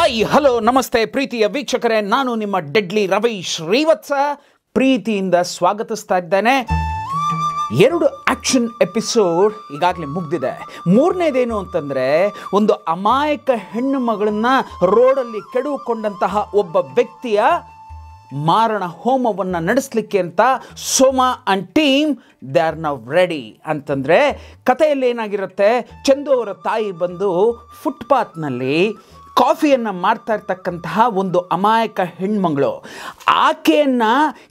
Hi hello ನಮಸ್ತೆ ಪ್ರೀತಿಯ ವೀಕ್ಷಕರೇ, ನಾನು ನಿಮ್ಮ ಡೆಡ್ಲಿ ರವಿ ಶ್ರೀವತ್ಸ ಪ್ರೀತಿಯಿಂದ ಸ್ವಾಗತಿಸ್ತಾ ಇದ್ದೇನೆ. 2 ಆಕ್ಷನ್ ಎಪಿಸೋಡ್ ಈಗಾಗಲೇ ಮುಗ್ದಿದೆ. ಮೂರನೇದೇನು ಅಂತಂದರೆ, ಒಂದು ಅಮಾಯಕ ಹೆಣ್ಣು ಮಗಳನ್ನ ರೋಡಲ್ಲಿ ಕೆಡವುಕೊಂಡಂತಹ ಒಬ್ಬ ವ್ಯಕ್ತಿಯ ಮಾರಣ ಹೋಮವನ್ನು ನಡೆಸಲಿಕ್ಕೆ ಅಂತ Soma and team they are now ready ಅಂತಂದರೆ, ಕಥೆಯಲ್ಲಿ ಏನಾಗಿರುತ್ತೆ, ಚಂದು ಅವರ ತಾಯಿ ಬಂದು ಫುಟ್ಪಾತ್ನಲ್ಲಿ ಕಾಫಿಯನ್ನು ಮಾರ್ತಾ ಇರ್ತಕ್ಕಂತಹ ಒಂದು ಅಮಾಯಕ ಹೆಣ್ಮಗಳು. ಆಕೆಯನ್ನು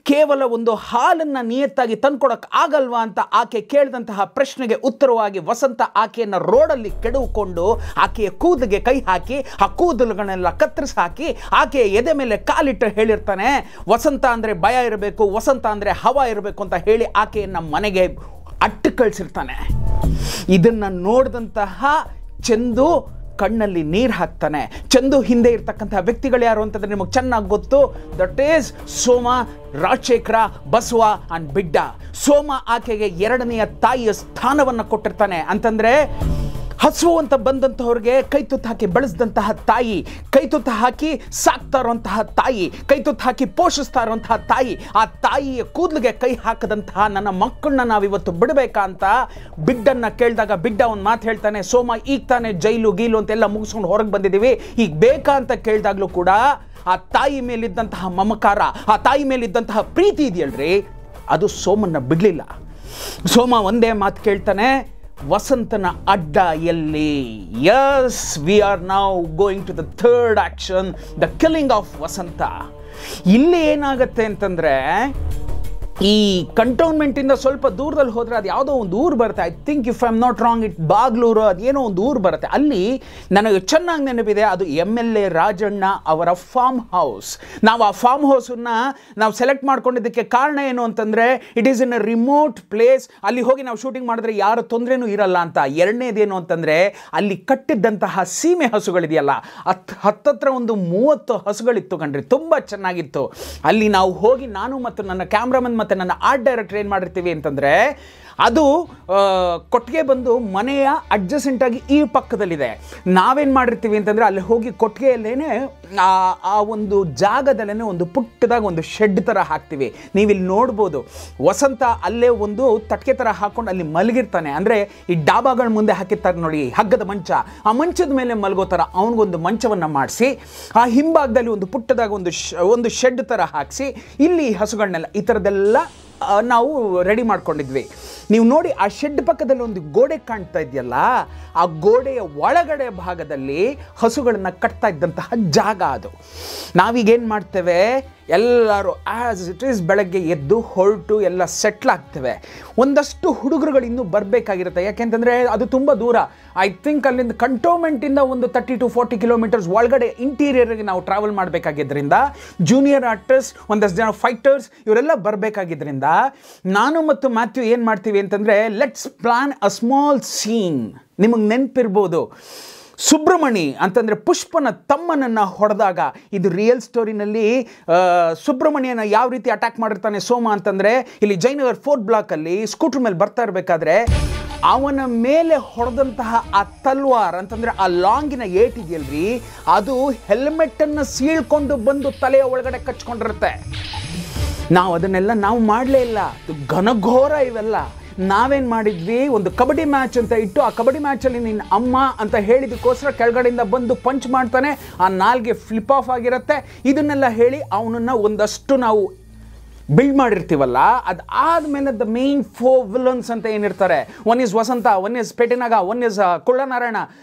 ಕೇವಲ ಒಂದು ಹಾಲನ್ನು ನಿಯತ್ತಾಗಿ ತಂದ್ಕೊಡೋಕೆ ಆಗಲ್ವಾ ಅಂತ ಆಕೆ ಕೇಳಿದಂತಹ ಪ್ರಶ್ನೆಗೆ ಉತ್ತರವಾಗಿ ವಸಂತ ಆಕೆಯನ್ನು ರೋಡಲ್ಲಿ ಕೆಡವುಕೊಂಡು ಆಕೆಯ ಕೂದಲಿಗೆ ಕೈ ಹಾಕಿ ಆ ಕೂದಲುಗಳನ್ನೆಲ್ಲ ಕತ್ತರಿಸಿ ಹಾಕಿ ಆಕೆಯ ಎದೆ ಮೇಲೆ ಕಾಲಿಟ್ಟು ಹೇಳಿರ್ತಾನೆ, ವಸಂತ ಅಂದರೆ ಭಯ ಇರಬೇಕು, ವಸಂತ ಅಂದರೆ ಹವಾ ಇರಬೇಕು ಅಂತ ಹೇಳಿ ಆಕೆಯನ್ನು ಮನೆಗೆ ಅಟ್ಟು ಕಳಿಸಿರ್ತಾನೆ. ಇದನ್ನು ನೋಡಿದಂತಹ ಚಂದು ಕಣ್ಣಲ್ಲಿ ನೀರು ಹಾಕ್ತಾನೆ. ಚಂದು ಹಿಂದೆ ಇರ್ತಕ್ಕಂಥ ವ್ಯಕ್ತಿಗಳು ಯಾರು ಅಂತಂದರೆ ನಿಮಗೆ ಚೆನ್ನಾಗಿ ಗೊತ್ತು. That is Soma, Rajashekhara, Basava and Bidda. Soma ಆಕೆಗೆ 2ನೆಯ ತಾಯಿಯ ಸ್ಥಾನವನ್ನು ಕೊಟ್ಟಿರ್ತಾನೆ. ಅಂತಂದರೆ ಹಸು ಅಂತ ಬಂದಂಥವ್ರಿಗೆ ಕೈತುತ್ತು ಹಾಕಿ ಬೆಳೆಸಿದಂತಹ ತಾಯಿ, ಕೈತುತ್ತು ಹಾಕಿ ಸಾಕ್ತಾ ಇರುವಂತಹ ತಾಯಿ, ಕೈತುತ್ತು ಹಾಕಿ ಪೋಷಿಸ್ತಾ ಇರುವಂತಹ ತಾಯಿ, ಆ ತಾಯಿಯ ಕೂದಲಿಗೆ ಕೈ ಹಾಕದಂತಹ ನನ್ನ ಮಕ್ಕಳನ್ನ ನಾವಿವತ್ತು ಬಿಡಬೇಕಾ ಅಂತ ಬಿಡ್ಡನ್ನು ಕೇಳಿದಾಗ ಬಿಡ್ಡ ಒಂದು ಮಾತು ಹೇಳ್ತಾನೆ, ಸೋಮ ಈಗ ತಾನೇ ಜೈಲು ಗೀಲು ಅಂತೆಲ್ಲ ಮುಗಿಸ್ಕೊಂಡು ಹೊರಗೆ ಬಂದಿದ್ದೀವಿ, ಈಗ ಬೇಕಾ ಅಂತ ಕೇಳಿದಾಗಲೂ ಕೂಡ ಆ ತಾಯಿ ಮೇಲಿದ್ದಂತಹ ಮಮಕಾರ, ಆ ತಾಯಿ ಮೇಲಿದ್ದಂತಹ ಪ್ರೀತಿ ಇದೆಯಲ್ರಿ, ಅದು ಸೋಮನ್ನ ಬಿಡಲಿಲ್ಲ. ಸೋಮ ಒಂದೇ ಮಾತು ಕೇಳ್ತಾನೆ, ವಸಂತನ ಅಡ್ಡ ಎಲ್ಲಿ? Yes, we are now going to the 3rd action, the killing of Vasanta. ಇಲ್ಲಿ ಏನಾಗುತ್ತೆ ಅಂತಂದರೆ, ಈ ಕಂಟೋನ್ಮೆಂಟಿಂದ ಸ್ವಲ್ಪ ದೂರದಲ್ಲಿ ಹೋದರೆ ಅದು ಯಾವುದೋ ಒಂದು ಊರು ಬರುತ್ತೆ. I think if I am not wrong it Bagalur, ಅದೇನೋ ಒಂದು ಊರು ಬರುತ್ತೆ. ಅಲ್ಲಿ ನನಗೆ ಚೆನ್ನಾಗಿ ನೆನಪಿದೆ, ಅದು MLA ರಾಜಣ್ಣ ಅವರ ಫಾರ್ಮ್ ಹೌಸ್. ನಾವು ಆ ಫಾರ್ಮ್ ಹೌಸನ್ನು ನಾವು ಸೆಲೆಕ್ಟ್ ಮಾಡ್ಕೊಂಡಿದ್ದಕ್ಕೆ ಕಾರಣ ಏನು ಅಂತಂದರೆ, it is in a remote place. ಅಲ್ಲಿ ಹೋಗಿ ನಾವು ಶೂಟಿಂಗ್ ಮಾಡಿದ್ರೆ ಯಾರು ತೊಂದರೆನೂ ಇರಲ್ಲ ಅಂತ. ಎರಡನೇದೇನು ಅಂತಂದರೆ, ಅಲ್ಲಿ ಕಟ್ಟಿದ್ದಂತಹ ಸೀಮೆ ಹಸುಗಳಿದೆಯಲ್ಲ, ಹತ್ತತ್ರ ಒಂದು 30 ಹಸುಗಳಿತ್ತು ಕಣ್ರಿ, ತುಂಬ ಚೆನ್ನಾಗಿತ್ತು. ಅಲ್ಲಿ ನಾವು ಹೋಗಿ ನಾನು ಮತ್ತು ನನ್ನ ಕ್ಯಾಮ್ರಾಮನ್ ಮತ್ತು ನನ್ನ ಆರ್ಟ್ ಡೈರೆಕ್ಟರ್ ಏನು ಮಾಡಿರ್ತೀವಿ ಅಂತಂದರೆ, ಅದು ಕೊಟ್ಟಿಗೆ ಬಂದು ಮನೆಯ ಅಡ್ಜಸೆಂಟಾಗಿ ಈ ಪಕ್ಕದಲ್ಲಿದೆ. ನಾವೇನು ಮಾಡಿರ್ತೀವಿ ಅಂತಂದರೆ, ಅಲ್ಲಿ ಹೋಗಿ ಕೊಟ್ಟಿಗೆಯಲ್ಲೇ ಆ ಒಂದು ಜಾಗದಲ್ಲೇ ಒಂದು ಪುಟ್ಟದಾಗ ಒಂದು ಶೆಡ್ ಥರ ಹಾಕ್ತೀವಿ. ನೀವಿಲ್ಲಿ ನೋಡ್ಬೋದು, ವಸಂತ ಅಲ್ಲೇ ಒಂದು ತಟ್ಟಕೆ ಥರ ಹಾಕ್ಕೊಂಡು ಅಲ್ಲಿ ಮಲಗಿರ್ತಾನೆ. ಅಂದರೆ ಈ ಡಾಬಾಗಳ ಮುಂದೆ ಹಾಕಿರ್ತಾರೆ ನೋಡಿ, ಹಗ್ಗದ ಮಂಚ, ಆ ಮಂಚದ ಮೇಲೆ ಮಲಗೋ ಥರ ಅವನಿಗೊಂದು ಮಂಚವನ್ನು ಮಾಡಿಸಿ, ಆ ಹಿಂಭಾಗದಲ್ಲಿ ಒಂದು ಪುಟ್ಟದಾಗ ಒಂದು ಶೆಡ್ ಥರ ಹಾಕಿಸಿ, ಇಲ್ಲಿ ಹಸುಗಳನ್ನೆಲ್ಲ ಈ ಥರದ್ದೆಲ್ಲ ನಾವು ರೆಡಿ ಮಾಡ್ಕೊಂಡಿದ್ವಿ. ನೀವು ನೋಡಿ, ಆ ಶೆಡ್ ಪಕ್ಕದಲ್ಲಿ ಒಂದು ಗೋಡೆ ಕಾಣ್ತಾ ಇದೆಯಲ್ಲ, ಆ ಗೋಡೆಯ ಒಳಗಡೆ ಭಾಗದಲ್ಲಿ ಹಸುಗಳನ್ನು ಕಟ್ತಾ ಇದ್ದಂತಹ ಜಾಗ ಅದು. ನಾವೀಗೇನು ಮಾಡ್ತೇವೆ, ಎಲ್ಲರೂ ಆ್ಯಸ್ ಇಟ್ ಈಸ್ ಬೆಳಗ್ಗೆ ಎದ್ದು ಹೊರಟು ಎಲ್ಲ ಸೆಟ್ಲ್ ಆಗ್ತೇವೆ. ಒಂದಷ್ಟು ಹುಡುಗರುಗಳು ಇನ್ನೂ ಬರಬೇಕಾಗಿರುತ್ತೆ, ಯಾಕೆಂತಂದರೆ ಅದು ತುಂಬ ದೂರ. ಐ ಥಿಂಕ್ ಅಲ್ಲಿಂದ ಕಂಟೋನ್ಮೆಂಟಿಂದ ಒಂದು 30 to 40 ಕಿಲೋಮೀಟರ್ಸ್ ಒಳಗಡೆ ಇಂಟೀರಿಯರ್ಗೆ ನಾವು ಟ್ರಾವೆಲ್ ಮಾಡಬೇಕಾಗಿದ್ದರಿಂದ, ಜೂನಿಯರ್ ಆರ್ಟಿಸ್ಟ್, ಒಂದಷ್ಟು ಜನ ಫೈಟರ್ಸ್ ಇವರೆಲ್ಲ ಬರಬೇಕಾಗಿದ್ದರಿಂದ, ನಾನು ಮತ್ತು ಮ್ಯಾಥ್ಯೂ ಏನು ಮಾಡ್ತೀವಿ ಅಂತಂದರೆ, let's plan a small scene. ನಿಮಗೆ ನೆನಪಿರ್ಬೋದು, ಸುಬ್ರಮಣಿ ಅಂತಂದರೆ ಪುಷ್ಪನ ತಮ್ಮನನ್ನು ಹೊಡೆದಾಗ, ಇದು ರಿಯಲ್ ಸ್ಟೋರಿನಲ್ಲಿ ಸುಬ್ರಮಣಿಯನ ಯಾವ ರೀತಿ ಅಟ್ಯಾಕ್ ಮಾಡಿರ್ತಾನೆ ಸೋಮ ಅಂತಂದರೆ, ಇಲ್ಲಿ ಜಯನಗರ್ 4th ಬ್ಲಾಕಲ್ಲಿ ಸ್ಕೂಟ್ರ್ ಮೇಲೆ ಬರ್ತಾ ಇರಬೇಕಾದ್ರೆ ಅವನ ಮೇಲೆ ಹೊಡೆದಂತಹ ಆ ತಲ್ವಾರ್ ಅಂತಂದರೆ ಆ ಲಾಂಗಿನ ಏಟಿದೆಯಲ್ರಿ, ಅದು ಹೆಲ್ಮೆಟ್ಟನ್ನು ಸೀಳ್ಕೊಂಡು ಬಂದು ತಲೆಯ ಒಳಗಡೆ ಕಚ್ಕೊಂಡಿರುತ್ತೆ. ನಾವು ಅದನ್ನೆಲ್ಲ ನಾವು ಮಾಡಲೇ ಇಲ್ಲ, ಘನಘೋರ ಇವೆಲ್ಲ. ನಾವೇನು ಮಾಡಿದ್ವಿ, ಒಂದು ಕಬಡ್ಡಿ ಮ್ಯಾಚ್ ಅಂತ ಇಟ್ಟು, ಆ ಕಬಡ್ಡಿ ಮ್ಯಾಚಲ್ಲಿ ನಿನ್ನ ಅಮ್ಮ ಅಂತ ಹೇಳಿದಕ್ಕೋಸ್ಕರ ಕೆಳಗಡೆಯಿಂದ ಬಂದು ಪಂಚ್ ಮಾಡ್ತಾನೆ, ಆ ನಾಲ್ಗೆ ಫ್ಲಿಪ್ ಆಫ್ ಆಗಿರುತ್ತೆ. ಇದನ್ನೆಲ್ಲ ಹೇಳಿ ಅವನನ್ನು ಒಂದಷ್ಟು ನಾವು ಬಿಲ್ಡ್ ಮಾಡಿರ್ತೀವಲ್ಲ, ಅದು ಆದಮೇಲೆ ದ ಮೇನ್ 4 ವಿಲನ್ಸ್ ಅಂತ ಏನಿರ್ತಾರೆ, one is Vasanta, one is Petenaga, one is Kullanarayana,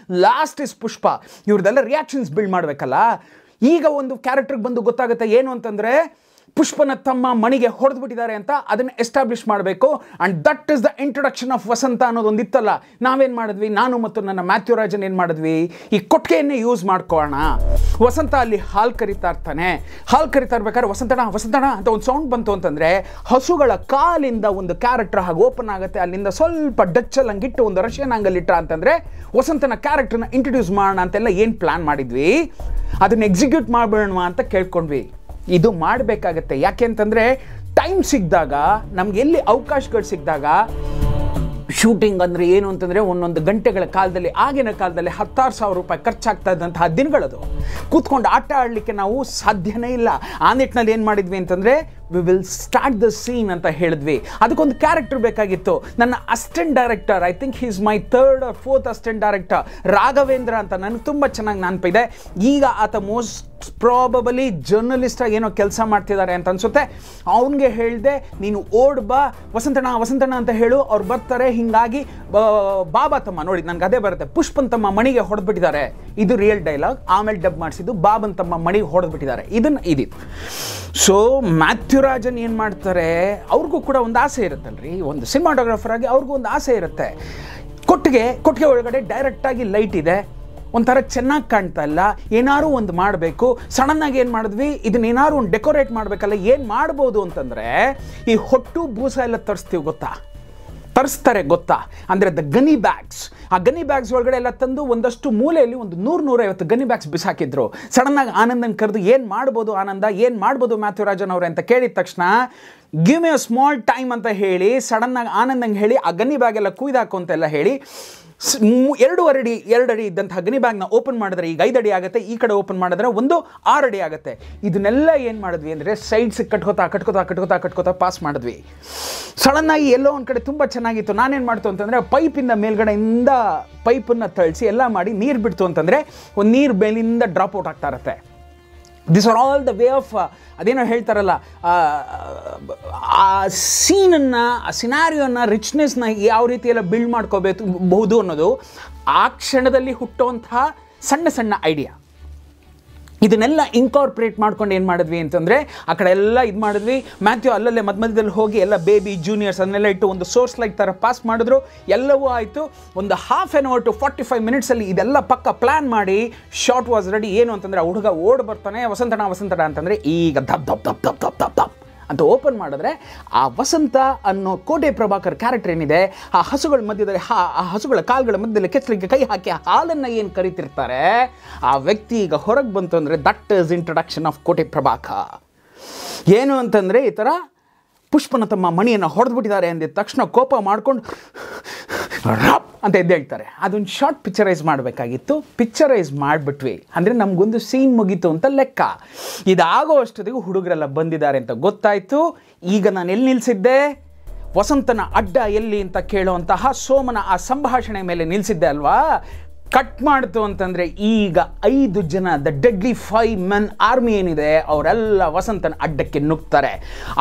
last is Pushpa. ಇವ್ರದ್ದೆಲ್ಲ ರಿಯಾಕ್ಷನ್ಸ್ ಬಿಲ್ಡ್ ಮಾಡಬೇಕಲ್ಲ. ಈಗ ಒಂದು ಕ್ಯಾರೆಕ್ಟರ್ಗೆ ಬಂದು ಗೊತ್ತಾಗುತ್ತೆ ಏನು ಅಂತಂದರೆ, ಪುಷ್ಪನ ತಮ್ಮ ಮಣಿಗೆ ಹೊಡೆದ್ಬಿಟ್ಟಿದ್ದಾರೆ ಅಂತ ಅದನ್ನು ಎಸ್ಟಾಬ್ಲಿಷ್ ಮಾಡಬೇಕು. And that is the introduction of Vasanta ಅನ್ನೋದೊಂದು ಇತ್ತಲ್ಲ. ನಾವೇನು ಮಾಡಿದ್ವಿ, ನಾನು ಮತ್ತು ನನ್ನ ಮ್ಯಾಥ್ಯೂ ರಾಜನ್ ಏನು ಮಾಡಿದ್ವಿ, ಈ ಕೊಟ್ಟಿಗೆಯನ್ನೇ ಯೂಸ್ ಮಾಡ್ಕೊಳ್ಳೋಣ. ವಸಂತ ಅಲ್ಲಿ ಹಾಲು ಕರಿತಾ ಇರ್ತಾನೆ. ಹಾಲು ಕರಿತಾ ಇರ್ಬೇಕಾದ್ರೆ ವಸಂತಣ ವಸಂತಣ ಅಂತ ಒಂದು ಸೌಂಡ್ ಬಂತು ಅಂತಂದರೆ, ಹಸುಗಳ ಕಾಲಿಂದ ಒಂದು ಕ್ಯಾರೆಕ್ಟರ್ ಹಾಗೆ ಓಪನ್ ಆಗುತ್ತೆ. ಅಲ್ಲಿಂದ ಸ್ವಲ್ಪ ಡಚ್ಚಲ್ಲಿ ಹಂಗಿಟ್ಟು ಒಂದು ರಷ್ಯನ್ ಆಂಗಲ್ ಇಟ್ಟ ಅಂತಂದರೆ ವಸಂತನ ಕ್ಯಾರೆಕ್ಟರ್ನ ಇಂಟ್ರೊಡ್ಯೂಸ್ ಮಾಡೋಣ ಅಂತೆಲ್ಲ ಏನು ಪ್ಲ್ಯಾನ್ ಮಾಡಿದ್ವಿ, ಅದನ್ನು ಎಕ್ಸಿಕ್ಯೂಟ್ ಮಾಡಿಬಿಡೋಣ ಅಂತ ಕೇಳ್ಕೊಂಡ್ವಿ. ಇದು ಮಾಡಬೇಕಾಗತ್ತೆ. ಯಾಕೆ ಅಂತಂದರೆ, ಟೈಮ್ ಸಿಕ್ಕಿದಾಗ, ನಮ್ಗೆ ಎಲ್ಲಿ ಅವಕಾಶಗಳು ಸಿಕ್ಕಿದಾಗ ಶೂಟಿಂಗ್ ಅಂದರೆ ಏನು ಅಂತಂದರೆ ಒಂದೊಂದು ಗಂಟೆಗಳ ಕಾಲದಲ್ಲಿ, ಆಗಿನ ಕಾಲದಲ್ಲಿ 10,000 ರೂಪಾಯಿ ಖರ್ಚಾಗ್ತಾ ಇದ್ದಂತಹ ದಿನಗಳದು. ಕೂತ್ಕೊಂಡು ಆಟ ಆಡಲಿಕ್ಕೆ ನಾವು ಸಾಧ್ಯನೇ ಇಲ್ಲ. ಆ ನಿಟ್ಟಿನಲ್ಲಿ ಏನು ಮಾಡಿದ್ವಿ ಅಂತಂದರೆ, we will start the scene ಅಂತ ಹೇಳಿದ್ವಿ. ಅದಕ್ಕೊಂದು ಕ್ಯಾರೆಕ್ಟರ್ ಬೇಕಾಗಿತ್ತು. ನನ್ನ assistant director, I think he's my 3rd or 4th assistant director, Raghavendra ಅಂತ ನನಗೆ ತುಂಬ ಚೆನ್ನಾಗಿ ನೆನಪಿದೆ. ಈಗ ಆತ ಮೋಸ್ಟ್ ಪ್ರಾಬಬಲಿ ಜರ್ನಲಿಸ್ಟಾಗಿ ಏನೋ ಕೆಲಸ ಮಾಡ್ತಿದ್ದಾರೆ ಅಂತ ಅನಿಸುತ್ತೆ. ಅವನಿಗೆ ಹೇಳಿದೆ, ನೀನು ಓಡ್ ಬಾ, ವಸಂತಣ್ಣ ಅಂತ ಹೇಳು, ಅವ್ರು ಬರ್ತಾರೆ. ಹೀಗಾಗಿ ಬಾಬಾ ತಮ್ಮ, ನೋಡಿ ನನಗೆ ಅದೇ ಬರುತ್ತೆ, ಪುಷ್ಪನ್ ತಮ್ಮ ಮಣಿಗೆ ಹೊಡೆದ್ಬಿಟ್ಟಿದ್ದಾರೆ, ಇದು ರಿಯಲ್ ಡೈಲಾಗ್. ಆಮೇಲೆ ಡಬ್ ಮಾಡಿಸಿದ್ದು ಬಾಬನ್ ತಮ್ಮ ಮಣಿಗೆ ಹೊಡೆದ್ಬಿಟ್ಟಿದ್ದಾರೆ, ಇದಿತ್ತು. ಸೊ ಮ್ಯಾಥ್ಯೂ ರಾಜನ್ ಏನು ಮಾಡ್ತಾರೆ, ಅವ್ರಿಗೂ ಕೂಡ ಒಂದು ಆಸೆ ಇರುತ್ತಲ್ರಿ, ಒಂದು ಸಿನಿಮಾಟೋಗ್ರಾಫರ್ ಆಗಿ ಅವ್ರಿಗೂ ಒಂದು ಆಸೆ ಇರುತ್ತೆ. ಕೊಟ್ಟಿಗೆ ಒಳಗಡೆ ಡೈರೆಕ್ಟಾಗಿ ಲೈಟ್ ಇದೆ, ಒಂಥರ ಚೆನ್ನಾಗಿ ಕಾಣ್ತಾ ಇಲ್ಲ, ಏನಾರು ಒಂದು ಮಾಡಬೇಕು. ಸಡನ್ನಾಗಿ ಏನು ಮಾಡಿದ್ವಿ, ಇದನ್ನೇನಾರು ಒಂದು ಡೆಕೋರೇಟ್ ಮಾಡಬೇಕಲ್ಲ, ಏನು ಮಾಡ್ಬೋದು ಅಂತಂದರೆ, ಈ ಹೊಟ್ಟು ಬೂಸ ಎಲ್ಲ ತರಿಸ್ತಾರೆ ಗೊತ್ತಾ, ಅಂದರೆ ದ ಗನಿ ಬ್ಯಾಗ್ಸ್. ಆ ಗನಿ ಬ್ಯಾಗ್ಸ್ ಒಳಗಡೆ ಎಲ್ಲ ತಂದು ಒಂದಷ್ಟು ಮೂಲೆಯಲ್ಲಿ ಒಂದು 100-150 ಗನಿ ಬ್ಯಾಗ್ಸ್ ಬಿಸಾಕಿದ್ರು. ಸಡನ್ನಾಗಿ ಆನಂದನ್ ಕರೆದು, ಏನು ಮಾಡ್ಬೋದು ಆನಂದ, ಏನು ಮಾಡ್ಬೋದು ಮ್ಯಾಥ್ಯೂ ರಾಜನ್ ಅವರೇ ಅಂತ ಕೇಳಿದ ತಕ್ಷಣ, give me a small time ಅಂತ ಹೇಳಿ ಸಡನ್ನಾಗಿ ಆನಂದಂಗೆ ಹೇಳಿ ಆ ಗನಿ ಬ್ಯಾಗ್ ಎಲ್ಲ ಕುಯ್ದಾಕು ಅಂತೆಲ್ಲ ಹೇಳಿ 2 ಅಡಿ ಇದ್ದಂತಹ ಗನಿ ಬ್ಯಾಗ್ನ ಓಪನ್ ಮಾಡಿದ್ರೆ ಈಗ 5 ಅಡಿ ಆಗುತ್ತೆ, ಈ ಕಡೆ ಓಪನ್ ಮಾಡಿದ್ರೆ ಒಂದು 6 ಅಡಿ ಆಗುತ್ತೆ. ಇದನ್ನೆಲ್ಲ ಏನು ಮಾಡಿದ್ವಿ ಅಂದರೆ, ಸೈಡ್ಸಿಗೆ ಕಟ್ಕೋತಾ ಪಾಸ್ ಮಾಡಿದ್ವಿ. ಸಡನ್ನಾಗಿ ಎಲ್ಲೋ ಒಂದು ಕಡೆ ತುಂಬ ಚೆನ್ನಾಗಿತ್ತು. ನಾನೇನು ಮಾಡ್ತು ಅಂತಂದರೆ, ಪೈಪಿಂದ ಮೇಲ್ಗಡೆಯಿಂದ ಪೈಪನ್ನು ತಳಿಸಿ ಎಲ್ಲ ಮಾಡಿ ನೀರು ಬಿಡ್ತು ಅಂತಂದರೆ, ಒಂದು ನೀರು ಮೇಲಿಂದ ಡ್ರಾಪ್ ಔಟ್ ಆಗ್ತಾ ಇರುತ್ತೆ. This are all the way of, ಅದೇನೋ ಹೇಳ್ತಾರಲ್ಲ, ಆ ಸೀನನ್ನು, ಆ ಸಿನಾರಿಯೋನ, ರಿಚ್ನೆಸ್ನ ಯಾವ ರೀತಿಯೆಲ್ಲ ಬಿಲ್ಡ್ ಮಾಡ್ಕೋಬಹುದು ಅನ್ನೋದು ಆ ಕ್ಷಣದಲ್ಲಿ ಹುಟ್ಟುವಂತಹ ಸಣ್ಣ ಐಡಿಯಾ. ಇದನ್ನೆಲ್ಲ ಇನ್ಕಾರ್ಪೊರೇಟ್ ಮಾಡ್ಕೊಂಡು ಏನು ಮಾಡಿದ್ವಿ ಅಂತಂದರೆ, ಆ ಕಡೆ ಎಲ್ಲ ಇದು ಮಾಡಿದ್ವಿ. ಮ್ಯಾಥ್ಯೂ ಅಲ್ಲಲ್ಲೇ ಮಧ್ಯದಲ್ಲಿ ಹೋಗಿ ಎಲ್ಲ ಬೇಬಿ ಜೂನಿಯರ್ಸ್ ಅದನ್ನೆಲ್ಲ ಇಟ್ಟು ಒಂದು ಸೋರ್ಸ್ ಲೈಟ್ ಥರ ಪಾಸ್ ಮಾಡಿದ್ರು. ಎಲ್ಲವೂ ಆಯಿತು. ಒಂದು ಹಾಫ್ ಆನ್ ಅವರ್ ಟು 45 ಮಿನಿಟ್ಸಲ್ಲಿ ಇದೆಲ್ಲ ಪಕ್ಕ ಪ್ಲ್ಯಾನ್ ಮಾಡಿ ಶಾರ್ಟ್ ವಾಸ್ ರೆಡಿ. ಏನು ಅಂತಂದರೆ, ಆ ಹುಡುಗ ಓಡ್ ಬರ್ತಾನೆ, ವಸಂತಣ್ಣ ಅಂತಂದರೆ, ಈಗ ದಪ್ ಅಂತ ಓಪನ್ ಮಾಡಿದ್ರೆ ಆ ವಸಂತ ಅನ್ನೋ ಕೋಟೆ ಪ್ರಭಾಕರ್ ಕ್ಯಾರೆಕ್ಟರ್ ಏನಿದೆ, ಆ ಹಸುಗಳ ಮಧ್ಯದಲ್ಲಿ ಆ ಹಸುಗಳ ಕಾಲುಗಳ ಮಧ್ಯದಲ್ಲಿ ಕೆಚ್ಚಲಿಗೆ ಕೈ ಹಾಕಿ ಹಾಲನ್ನು ಏನು ಕರಿತಿರ್ತಾರೆ, ಆ ವ್ಯಕ್ತಿ ಈಗ ಹೊರಗೆ ಬಂತು ಅಂದರೆ, ದಟ್ ಈಸ್ ಇಂಟ್ರಡಕ್ಷನ್ ಆಫ್ ಕೋಟೆ ಪ್ರಭಾಕರ್. ಏನು ಅಂತಂದರೆ, ಈ ಥರ ಪುಷ್ಪನ ತಮ್ಮ ಮಣಿಯನ್ನು ಹೊಡೆದ್ಬಿಟ್ಟಿದ್ದಾರೆ ಅಂದಿದ ತಕ್ಷಣ ಕೋಪ ಮಾಡ್ಕೊಂಡು ರಾಪ್ ಅಂತ ಎದ್ದೇಳ್ತಾರೆ. ಅದೊಂದು ಶಾರ್ಟ್ ಪಿಕ್ಚರೈಸ್ ಮಾಡಬೇಕಾಗಿತ್ತು, ಪಿಕ್ಚರೈಸ್ ಮಾಡಿಬಿಟ್ವಿ. ಅಂದರೆ ನಮಗೊಂದು ಸೀನ್ ಮುಗೀತು ಅಂತ ಲೆಕ್ಕ. ಇದಾಗೋ ಅಷ್ಟೊತ್ತಿಗೂ ಹುಡುಗರೆಲ್ಲ ಬಂದಿದ್ದಾರೆ ಅಂತ ಗೊತ್ತಾಯಿತು. ಈಗ ನಾನು ಎಲ್ಲಿ ನಿಲ್ಲಿಸಿದ್ದೆ, ವಸಂತನ ಅಡ್ಡ ಎಲ್ಲಿ ಅಂತ ಕೇಳುವಂತಹ ಸೋಮನ ಆ ಸಂಭಾಷಣೆ ಮೇಲೆ ನಿಲ್ಲಿಸಿದ್ದೆ ಅಲ್ವಾ. ಕಟ್ ಮಾಡ್ತು ಅಂತಂದರೆ, ಈಗ 5 ಜನ ದ ಡೆಡ್ಲಿ 5 men ಆರ್ಮಿ ಏನಿದೆ, ಅವರೆಲ್ಲ ವಸಂತನ ಅಡ್ಡಕ್ಕೆ ನುಗ್ತಾರೆ.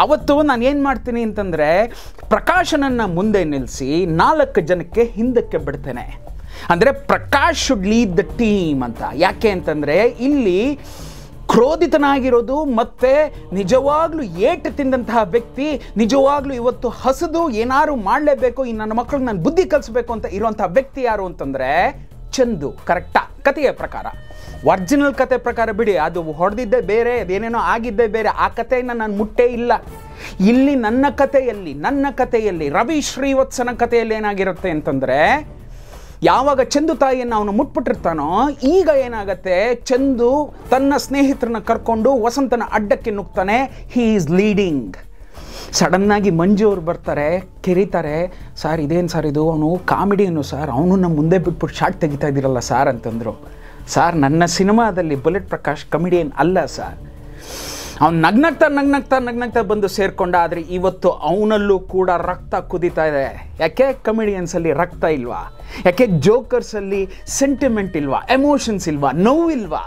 ಅವತ್ತು ನಾನು ಏನು ಮಾಡ್ತೀನಿ ಅಂತಂದರೆ, ಪ್ರಕಾಶನನ್ನು ಮುಂದೆ ನಿಲ್ಲಿಸಿ 4 ಜನಕ್ಕೆ ಹಿಂದಕ್ಕೆ ಬಿಡ್ತೇನೆ. ಅಂದರೆ Prakash should lead the team ಅಂತ. ಯಾಕೆ ಅಂತಂದರೆ, ಇಲ್ಲಿ ಕ್ರೋಧಿತನಾಗಿರೋದು ಮತ್ತು ನಿಜವಾಗ್ಲೂ ಏಟು ತಿಂದಂತಹ ವ್ಯಕ್ತಿ, ನಿಜವಾಗ್ಲೂ ಇವತ್ತು ಹಸಿದು ಏನಾರು ಮಾಡಲೇಬೇಕು, ಈ ನನ್ನ ಮಕ್ಕಳಿಗೆ ನಾನು ಬುದ್ಧಿ ಕಲಿಸ್ಬೇಕು ಅಂತ ಇರುವಂಥ ವ್ಯಕ್ತಿ ಯಾರು ಅಂತಂದರೆ ಚಂದು. ಕರೆಕ್ಟಾ? ಕಥೆಯ ಪ್ರಕಾರ, ಒರಿಜಿನಲ್ ಕತೆ ಪ್ರಕಾರ ಬಿಡಿ, ಅದು ಹೊಡೆದಿದ್ದೇ ಬೇರೆ, ಅದೇನೇನೋ ಆಗಿದ್ದೇ ಬೇರೆ. ಆ ಕಥೆಯನ್ನು ನಾನು ಮುಟ್ಟೇ ಇಲ್ಲ. ಇಲ್ಲಿ ನನ್ನ ಕಥೆಯಲ್ಲಿ ರವಿ ಶ್ರೀವತ್ಸನ ಕಥೆಯಲ್ಲಿ ಏನಾಗಿರುತ್ತೆ ಅಂತಂದರೆ, ಯಾವಾಗ ಚಂದು ತಾಯಿಯನ್ನು ಅವನು ಮುಟ್ಬಿಟ್ಟಿರ್ತಾನೋ, ಈಗ ಏನಾಗತ್ತೆ, ಚಂದು ತನ್ನ ಸ್ನೇಹಿತರನ್ನ ಕರ್ಕೊಂಡು ವಸಂತನ ಅಡ್ಡಕ್ಕೆ ನುಗ್ತಾನೆ. He is leading. ಸಡನ್ನಾಗಿ ಮಂಜು ಅವ್ರು ಬರ್ತಾರೆ, ಕೆರೀತಾರೆ, ಸರ್ ಇದೇನು ಸರ್ ಇದು, ಅವನು ಕಾಮಿಡಿಯನ್ನು ಸರ್, ಅವನು ನಮ್ಮ ಮುಂದೆ ಬಿಟ್ಬಿಟ್ಟು ಶಾರ್ಟ್ ತೆಗಿತಾ ಇದ್ದೀರಲ್ಲ ಸರ್ ಅಂತಂದರು. ಸರ್, ನನ್ನ ಸಿನಿಮಾದಲ್ಲಿ ಬುಲೆಟ್ ಪ್ರಕಾಶ್ ಕಮಿಡಿಯನ್ ಅಲ್ಲ ಸರ್. ಅವ್ನು ನಗ್ನಗ್ತಾ ಬಂದು ಸೇರಿಕೊಂಡ. ಆದರೆ ಇವತ್ತು ಅವನಲ್ಲೂ ಕೂಡ ರಕ್ತ ಕುದೀತಾ ಇದೆ. ಯಾಕೆ ಕಮಿಡಿಯನ್ಸಲ್ಲಿ ರಕ್ತ ಇಲ್ವಾ? ಯಾಕೆ ಜೋಕರ್ಸಲ್ಲಿ ಸೆಂಟಿಮೆಂಟ್ ಇಲ್ವಾ? ಎಮೋಷನ್ಸ್ ಇಲ್ವಾ? ನೋವಿಲ್ವಾ?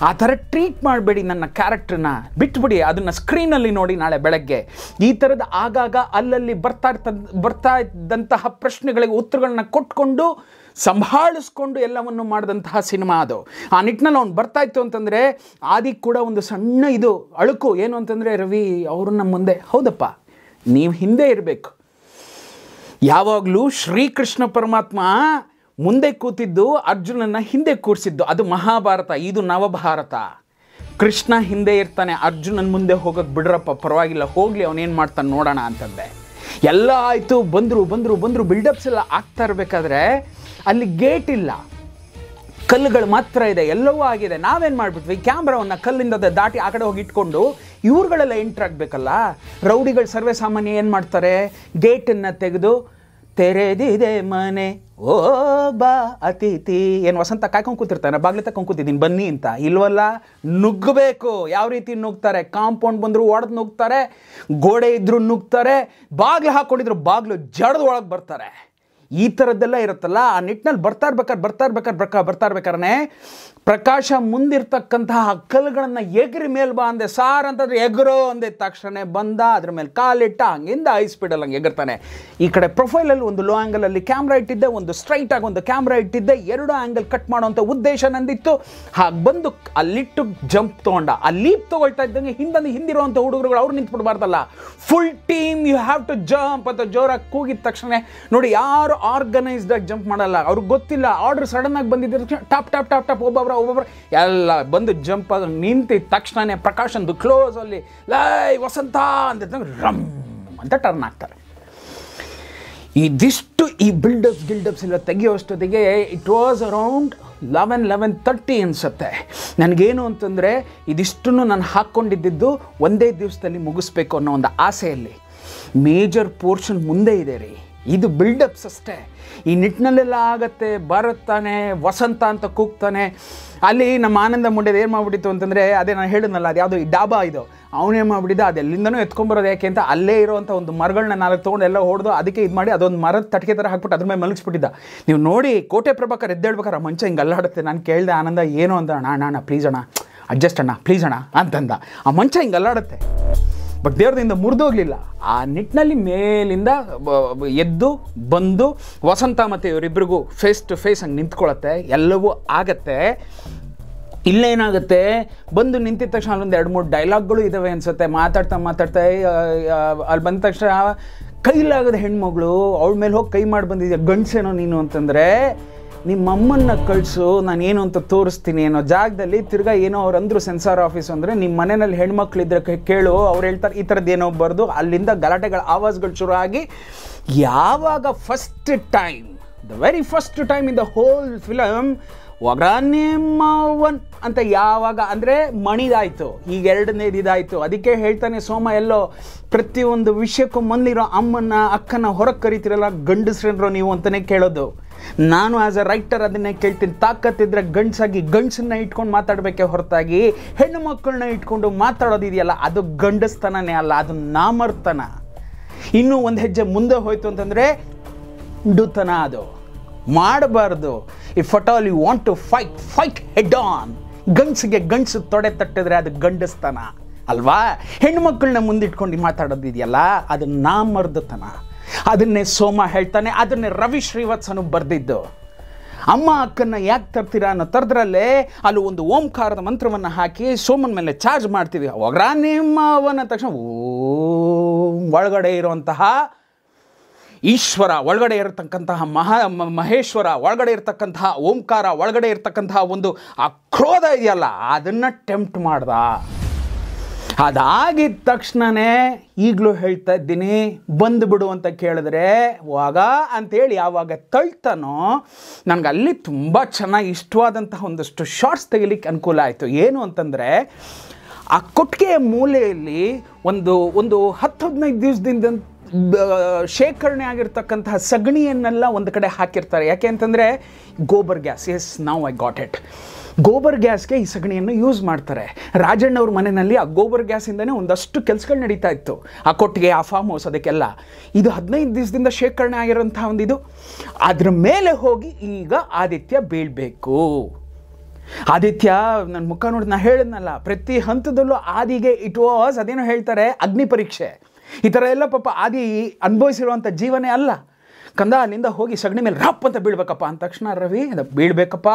ಆ ಥರ ಟ್ರೀಟ್ ಮಾಡಬೇಡಿ ನನ್ನ ಕ್ಯಾರೆಕ್ಟ್ರನ್ನ, ಬಿಟ್ಬಿಡಿ. ಅದನ್ನು ಸ್ಕ್ರೀನಲ್ಲಿ ನೋಡಿ ನಾಳೆ ಬೆಳಗ್ಗೆ. ಈ ಥರದ ಆಗಾಗ ಅಲ್ಲಲ್ಲಿ ಬರ್ತಾ ಇದ್ದಂತಹ ಪ್ರಶ್ನೆಗಳಿಗೆ ಉತ್ತರಗಳನ್ನ ಕೊಟ್ಕೊಂಡು ಸಂಭಾಳಿಸ್ಕೊಂಡು ಎಲ್ಲವನ್ನು ಮಾಡಿದಂತಹ ಸಿನಿಮಾ ಅದು. ಆ ನಿಟ್ಟಿನಲ್ಲಿ ಅವ್ನು ಬರ್ತಾಯಿತ್ತು ಅಂತಂದರೆ, ಆದಿಗೆ ಕೂಡ ಒಂದು ಸಣ್ಣ ಇದು ಅಳುಕು. ಏನು ಅಂತಂದರೆ, ರವಿ ಅವರು ನಮ್ಮ ಮುಂದೆ, ಹೌದಪ್ಪ ನೀವು ಹಿಂದೆ ಇರಬೇಕು. ಯಾವಾಗಲೂ ಶ್ರೀಕೃಷ್ಣ ಪರಮಾತ್ಮ ಮುಂದೆ ಕೂತಿದ್ದು, ಅರ್ಜುನನ್ನ ಹಿಂದೆ ಕೂರಿಸಿದ್ದು. ಅದು ಮಹಾಭಾರತ, ಇದು ನವಭಾರತ. ಕೃಷ್ಣ ಹಿಂದೆ ಇರ್ತಾನೆ, ಅರ್ಜುನನ ಮುಂದೆ ಹೋಗೋಕ್ಕೆ ಬಿಡ್ರಪ್ಪ, ಪರವಾಗಿಲ್ಲ, ಹೋಗಲಿ, ಅವನೇನು ಮಾಡ್ತಾನೆ ನೋಡೋಣ ಅಂತಂದೆ. ಎಲ್ಲ ಆಯಿತು, ಬಂದರು ಬಿಲ್ಡಪ್ಸ್ ಎಲ್ಲ ಆಗ್ತಾ ಇರಬೇಕಾದ್ರೆ ಅಲ್ಲಿ ಗೇಟ್ ಇಲ್ಲ, ಕಲ್ಲುಗಳು ಮಾತ್ರ ಇದೆ, ಎಲ್ಲವೂ ಆಗಿದೆ. ನಾವೇನು ಮಾಡಿಬಿಟ್ವಿ, ಕ್ಯಾಮ್ರಾವನ್ನು ಕಲ್ಲಿಂದ ದಾಟಿ ಆ ಕಡೆ ಹೋಗಿ ಇಟ್ಕೊಂಡು ಇವ್ರುಗಳೆಲ್ಲ ಎಂಟ್ರ್ ಆಗಬೇಕಲ್ಲ. ರೌಡಿಗಳು ಸರ್ವೇ ಸಾಮಾನ್ಯ ಏನು ಮಾಡ್ತಾರೆ, ಗೇಟನ್ನು ತೆಗೆದು ತೆರೆದಿದೆ ಮನೆ ಓ ಬಾ ಅತಿಥಿ. ಏನು ವಸಂತ ಕಾಯ್ಕೊಂಡು ಕೂತಿರ್ತಾನೆ, ಬಾಗ್ಲಿ ತಗೊಂಡು ಕೂತಿದ್ದೀನಿ ಬನ್ನಿ ಅಂತ. ಇಲ್ವಲ್ಲ, ನುಗ್ಗಬೇಕು. ಯಾವ ರೀತಿ ನುಗ್ತಾರೆ? ಕಾಂಪೌಂಡ್ ಬಂದರೂ ಒಡೆದು ನುಗ್ತಾರೆ, ಗೋಡೆ ಇದ್ರೂ ನುಗ್ತಾರೆ, ಬಾಗ್ಲು ಹಾಕ್ಕೊಂಡಿದ್ರು ಬಾಗ್ಲು ಜಡದ ಒಳಗೆ ಬರ್ತಾರೆ. ಈ ಥರದ್ದೆಲ್ಲ ಇರುತ್ತಲ್ಲ, ಆ ನಿಟ್ಟಿನಲ್ಲಿ ಬರ್ತಾ ಇರ್ಬೇಕಾದ್ರೆ ಪ್ರಕಾಶ ಮುಂದಿರ್ತಕ್ಕಂತಹ ಕಲ್ಲುಗಳನ್ನು ಎಗರಿ ಮೇಲೆ ಬಾ ಅಂದೆ. ಸಾರ್ ಅಂತಂದ್ರೆ ಎಗರೋ ಅಂದೆ ತಕ್ಷಣ ಬಂದ, ಅದ್ರ ಮೇಲೆ ಕಾಲಿಟ್ಟ, ಹಂಗಿಂದ ಹೈ ಸ್ಪೀಡಲ್ಲಿ ಹಂಗೆ ಎಗರ್ತಾನೆ. ಈ ಕಡೆ ಪ್ರೊಫೈಲಲ್ಲಿ ಒಂದು ಲೋ ಆ್ಯಂಗಲಲ್ಲಿ ಕ್ಯಾಮ್ರಾ ಇಟ್ಟಿದ್ದೆ, ಒಂದು ಸ್ಟ್ರೈಟಾಗಿ ಒಂದು ಕ್ಯಾಮ್ರಾ ಇಟ್ಟಿದ್ದೆ. 2 ಆ್ಯಂಗಲ್ ಕಟ್ ಮಾಡೋವಂಥ ಉದ್ದೇಶ ನಂದಿತ್ತು. ಹಾಗೆ ಬಂದು ಅಲ್ಲಿಟ್ಟು ಜಂಪ್ ತೊಗೊಂಡ. ಆ ಲೀಪ್ ತೊಗೊಳ್ತಾ ಇದ್ದಂಗೆ ಹಿಂದಿರುವಂಥ ಹುಡುಗರುಗಳು ಅವ್ರು ನಿಂತ್ಬಿಡ್ಬಾರ್ದಲ್ಲ, full team you have to jump ಅಂತ ಜೋರಾಗಿ ಕೂಗಿದ ತಕ್ಷಣ ನೋಡಿ, ಯಾರು ಆರ್ಗನೈಸ್ಡ್ ಆಗಿ ಜಂಪ್ ಮಾಡಲ್ಲ. ಅವ್ರಿಗೆ ಗೊತ್ತಿಲ್ಲ, ಆರ್ಡರ್ ಸಡನ್ ಆಗಿ ಬಂದಿದ್ದ ಟಾಪ್ ಟಾಪ್ ಟಾಪ್ ಟಾಪ್ ಒಬ್ಬೊಬ್ಬರು ಎಲ್ಲ ಬಂದು ಜಂಪ್ ಆಗಿ ನಿಂತಿದ್ದ ತಕ್ಷಣ ಪ್ರಕಾಶಂದು ಕ್ಲೋಸ್ ಅಲ್ಲಿ ಲೈ ವಸಂತ ಅಂತ ರಮ್ ಅಂತ ಟರ್ನ್ ಆಗ್ತಾರೆ. ಇದಿಷ್ಟು ಈ ಬಿಲ್ಡಪ್ಸ್ ಎಲ್ಲ ತೆಗೆಯುವಷ್ಟೊತ್ತಿಗೆ ಇಟ್ ವಾಸ್ ಅರೌಂಡ್ 11:30 ಅನಿಸುತ್ತೆ. ನನಗೇನು ಅಂತಂದರೆ ಇದಿಷ್ಟನ್ನು ನಾನು ಹಾಕ್ಕೊಂಡಿದ್ದು ಒಂದೇ ದಿವಸದಲ್ಲಿ ಮುಗಿಸ್ಬೇಕು ಅನ್ನೋ ಒಂದು ಆಸೆಯಲ್ಲಿ. ಮೇಜರ್ ಪೋರ್ಷನ್ ಮುಂದೆ ಇದೆ ರೀ, ಇದು ಬಿಲ್ಡಪ್ಸ್ ಅಷ್ಟೇ. ಈ ನಿಟ್ಟಿನಲ್ಲೆಲ್ಲ ಆಗತ್ತೆ. ಬರುತ್ತಾನೆ ವಸಂತ ಅಂತ ಕೂಗ್ತಾನೆ. ಅಲ್ಲಿ ನಮ್ಮ ಆನಂದ ಮುಂಡೆದು ಏನು ಮಾಡಿಬಿಟ್ಟಿತ್ತು ಅಂತಂದರೆ, ಅದೇ ನಾನು ಹೇಳಿದ್ನಲ್ಲ, ಅದು ಯಾವುದೋ ಈ ಡಾಬಾ ಇದು, ಅವನೇನು ಮಾಡಿಬಿಟ್ಟಿದ್ದ, ಅದೆಲ್ಲಿಂದನೂ ಎತ್ಕೊಂಬರೋದು ಯಾಕೆ ಅಂತ ಅಲ್ಲೇ ಇರೋವಂಥ ಒಂದು ಮರಗಳನ್ನ 4 ತೊಗೊಂಡು ಎಲ್ಲ ಹೊಡೆದು ಅದಕ್ಕೆ ಇದು ಮಾಡಿ ಅದೊಂದು ಮರದ ತಟಕೆ ಥರ ಹಾಕ್ಬಿಟ್ಟು ಅದ್ರ ಮೇಲೆ ಮಲಗಿಸ್ಬಿಟ್ಟಿದ್ದ. ನೀವು ನೋಡಿ, ಕೋಟೆ ಪ್ರಭಾಕರ್ ಎದ್ದೇಳ್ಬೇಕಾರೆ ಮಂಚ ಹಿಂಗೆ ಅಲ್ಲಾಡುತ್ತೆ. ನಾನು ಕೇಳಿದೆ ಆನಂದ ಏನು ಅಂತ. ಅಣ್ಣ ಪ್ಲೀಸ್ ಅಣ್ಣ, ಅಡ್ಜಸ್ಟ್ ಅಣ್ಣ ಪ್ಲೀಸ್ ಅಣ್ಣ ಅಂತಂದ. ಆ ಮಂಚ ಹಿಂಗೆ ಅಲ್ಲಾಡುತ್ತೆ, ಬಟ್ ದೇವ್ರದಿಂದ ಮುರಿದೋಗ್ಲಿಲ್ಲ. ಆ ನಿಟ್ಟಿನಲ್ಲಿ ಮೇಲಿಂದ ಎದ್ದು ಬಂದು ವಸಂತ ಮತ್ತು ಇವರಿಬ್ಬರಿಗೂ ಫೇಸ್ ಟು ಫೇಸ್ ಹಂಗೆ ನಿಂತ್ಕೊಳ್ಳುತ್ತೆ. ಎಲ್ಲವೂ ಆಗತ್ತೆ. ಇಲ್ಲೇನಾಗುತ್ತೆ, ಬಂದು ನಿಂತಿದ ತಕ್ಷಣ ಅಲ್ಲೊಂದು 2-3 ಡೈಲಾಗ್ಗಳು ಇದ್ದಾವೆ ಅನಿಸುತ್ತೆ. ಮಾತಾಡ್ತಾ ಅಲ್ಲಿ ಬಂದ ತಕ್ಷಣ ಕೈಲಾಗದ ಹೆಣ್ಮಗಳು ಅವಳ ಮೇಲೆ ಹೋಗಿ ಕೈ ಮಾಡಿ ಬಂದಿದ್ಯಾ, ಗಂಡಸೇನೋ ನೀನು ಅಂತಂದರೆ, ನಿಮ್ಮಮ್ಮನ್ನ ಕಳಿಸು, ನಾನೇನು ಅಂತ ತೋರಿಸ್ತೀನಿ ಅನ್ನೋ ಜಾಗದಲ್ಲಿ ತಿರ್ಗಾ ಏನೋ ಅವ್ರು ಅಂದರು ಸೆನ್ಸಾರ್ ಆಫೀಸ್ ಅಂದರೆ, ನಿಮ್ಮ ಮನೆಯಲ್ಲಿ ಹೆಣ್ಮಕ್ಳಿದ್ರೆ ಕೇಳು, ಅವ್ರು ಹೇಳ್ತಾರೆ ಈ ಥರದ್ದು ಏನೋ ಬರ್ದು. ಅಲ್ಲಿಂದ ಗಲಾಟೆಗಳ ಆವಾಜ್ಗಳು ಶುರು ಆಗಿ ಯಾವಾಗ first time, the very first time in the whole film ಒಗ್ರಾನೆಮ್ಮವನ್ ಅಂತ ಯಾವಾಗ ಅಂದರೆ ಮಣಿದಾಯಿತು, ಈಗ 2ನೇದು ಇದಾಯಿತು. ಅದಕ್ಕೆ ಹೇಳ್ತಾನೆ ಸೋಮ, ಎಲ್ಲೋ ಪ್ರತಿಯೊಂದು ವಿಷಯಕ್ಕೂ ಮೊದಲಿರೋ ಅಮ್ಮನ ಅಕ್ಕನ ಹೊರಗೆ ಕರಿತಿರಲ್ಲ, ಗಂಡಸ್ರೇನ್ರೋ ನೀವು ಅಂತಲೇ ಕೇಳೋದು. ನಾನು ಆ್ಯಸ್ ಅ ರೈಟರ್ ಅದನ್ನೇ ಕೇಳ್ತೀನಿ. ತಾಕತ್ತಿದ್ರೆ ಗಂಡಸಾಗಿ ಗಂಡಸನ್ನ ಇಟ್ಕೊಂಡು ಮಾತಾಡಬೇಕೆ ಹೊರತಾಗಿ ಹೆಣ್ಣು ಮಕ್ಕಳನ್ನ ಇಟ್ಕೊಂಡು ಮಾತಾಡೋದಿದೆಯಲ್ಲ, ಅದು ಗಂಡಸ್ತನನೇ ಅಲ್ಲ, ಅದು ನಾಮರ್ತನ. ಇನ್ನೂ ಒಂದು ಹೆಜ್ಜೆ ಮುಂದೆ ಹೋಯ್ತು ಅಂತಂದರೆ ಡುತನ. ಅದು ಮಾಡಬಾರ್ದು. If at all you want to fight head on. ಗಂಡಸಿಗೆ ಗಂಡಸು ತೊಡೆ ತಟ್ಟಿದ್ರೆ ಅದು ಗಂಡಸ್ತನ ಅಲ್ವಾ? ಹೆಣ್ಮಕ್ಳನ್ನ ಮುಂದಿಟ್ಕೊಂಡು ಮಾತಾಡೋದಿದೆಯಲ್ಲ, ಅದು ನಾಮರ್ದತನ. ಅದನ್ನೇ ಸೋಮ ಹೇಳ್ತಾನೆ, ಅದನ್ನೇ ರವಿ ಶ್ರೀವತ್ಸನು ಬರೆದಿದ್ದು. ಅಮ್ಮ ಅಕ್ಕನ್ನ ಯಾಕೆ ತರ್ತೀರಾ ಅನ್ನೋ ತರದ್ರಲ್ಲೇ ಅಲ್ಲಿ ಒಂದು ಓಂಕಾರದ ಮಂತ್ರವನ್ನು ಹಾಕಿ ಸೋಮನ ಮೇಲೆ ಚಾರ್ಜ್ ಮಾಡ್ತೀವಿ. ಒಗ್ರಾನೆಮ್ಮವನ ತಕ್ಷಣ ಒಳಗಡೆ ಇರುವಂತಹ ಈಶ್ವರ, ಒಳಗಡೆ ಇರತಕ್ಕಂತಹ ಮಹೇಶ್ವರ, ಒಳಗಡೆ ಇರತಕ್ಕಂತಹ ಓಂಕಾರ, ಒಳಗಡೆ ಇರತಕ್ಕಂತಹ ಒಂದು ಆ ಕ್ರೋಧ ಇದೆಯಲ್ಲ, ಅದನ್ನು ಟೆಂಪ್ಟ್ ಮಾಡ್ದ. ಅದಾಗಿದ್ದ ತಕ್ಷಣವೇ ಈಗಲೂ ಹೇಳ್ತಾ ಇದ್ದೀನಿ, ಬಂದುಬಿಡು ಅಂತ ಕೇಳಿದ್ರೆ ವಾಗ ಅಂತೇಳಿ ಯಾವಾಗ ತಳ್ತಾನೋ, ನನಗೆ ಅಲ್ಲಿ ತುಂಬ ಚೆನ್ನಾಗಿ ಇಷ್ಟವಾದಂತಹ ಒಂದಷ್ಟು ಶಾರ್ಟ್ಸ್ ತೆಗಿಲಿಕ್ಕೆ ಅನುಕೂಲ ಆಯಿತು. ಏನು ಅಂತಂದರೆ, ಆ ಕೊಟ್ಟಿಗೆಯ ಮೂಲೆಯಲ್ಲಿ ಒಂದು 10-15 ದಿವಸದಿಂದ ಶೇಖರಣೆ ಆಗಿರ್ತಕ್ಕಂತಹ ಸಗಣಿಯನ್ನೆಲ್ಲ ಒಂದು ಕಡೆ ಹಾಕಿರ್ತಾರೆ. ಯಾಕೆ ಅಂತಂದರೆ gobar gas. Yes, now I got it. Gobar ಗ್ಯಾಸ್ಗೆ ಈ ಸಗಣಿಯನ್ನು ಯೂಸ್ ಮಾಡ್ತಾರೆ. ರಾಜಣ್ಣವ್ರ ಮನೆಯಲ್ಲಿ ಆ ಗೋಬರ್ ಗ್ಯಾಸಿಂದನೇ ಒಂದಷ್ಟು ಕೆಲಸಗಳು ನಡೀತಾ ಇತ್ತು. ಆ ಕೊಟ್ಟಿಗೆ, ಆ ಫಾರ್ಮ್ ಹೌಸ್, ಅದಕ್ಕೆಲ್ಲ ಇದು 15 ದಿವಸದಿಂದ ಶೇಖರಣೆ ಆಗಿರೋಂಥ ಒಂದಿದು. ಅದ್ರ ಮೇಲೆ ಹೋಗಿ ಈಗ ಆದಿತ್ಯ ಬೀಳಬೇಕು. ಆದಿತ್ಯ ನನ್ನ ಮುಖ ನೋಡಿ ನಾ ಹೇಳಿದ್ನಲ್ಲ, ಪ್ರತಿ ಹಂತದಲ್ಲೂ ಆದಿಗೆ ಇಟ್ ವಾಸ್, ಅದೇನೋ ಹೇಳ್ತಾರೆ, ಅಗ್ನಿ ಪರೀಕ್ಷೆ. ಈ ಥರ ಎಲ್ಲ ಪಾಪ ಆದಿ ಅನುಭವಿಸಿರುವಂಥ ಜೀವನೇ ಅಲ್ಲ. ಕಂದ ಅಲ್ಲಿಂದ ಹೋಗಿ ಸಗಣಿ ಮೇಲೆ ರಪ್ ಅಂತ ಬೀಳ್ಬೇಕಪ್ಪ ಅಂದ ತಕ್ಷಣ ರವಿ ಅದು ಬೀಳ್ಬೇಕಪ್ಪ,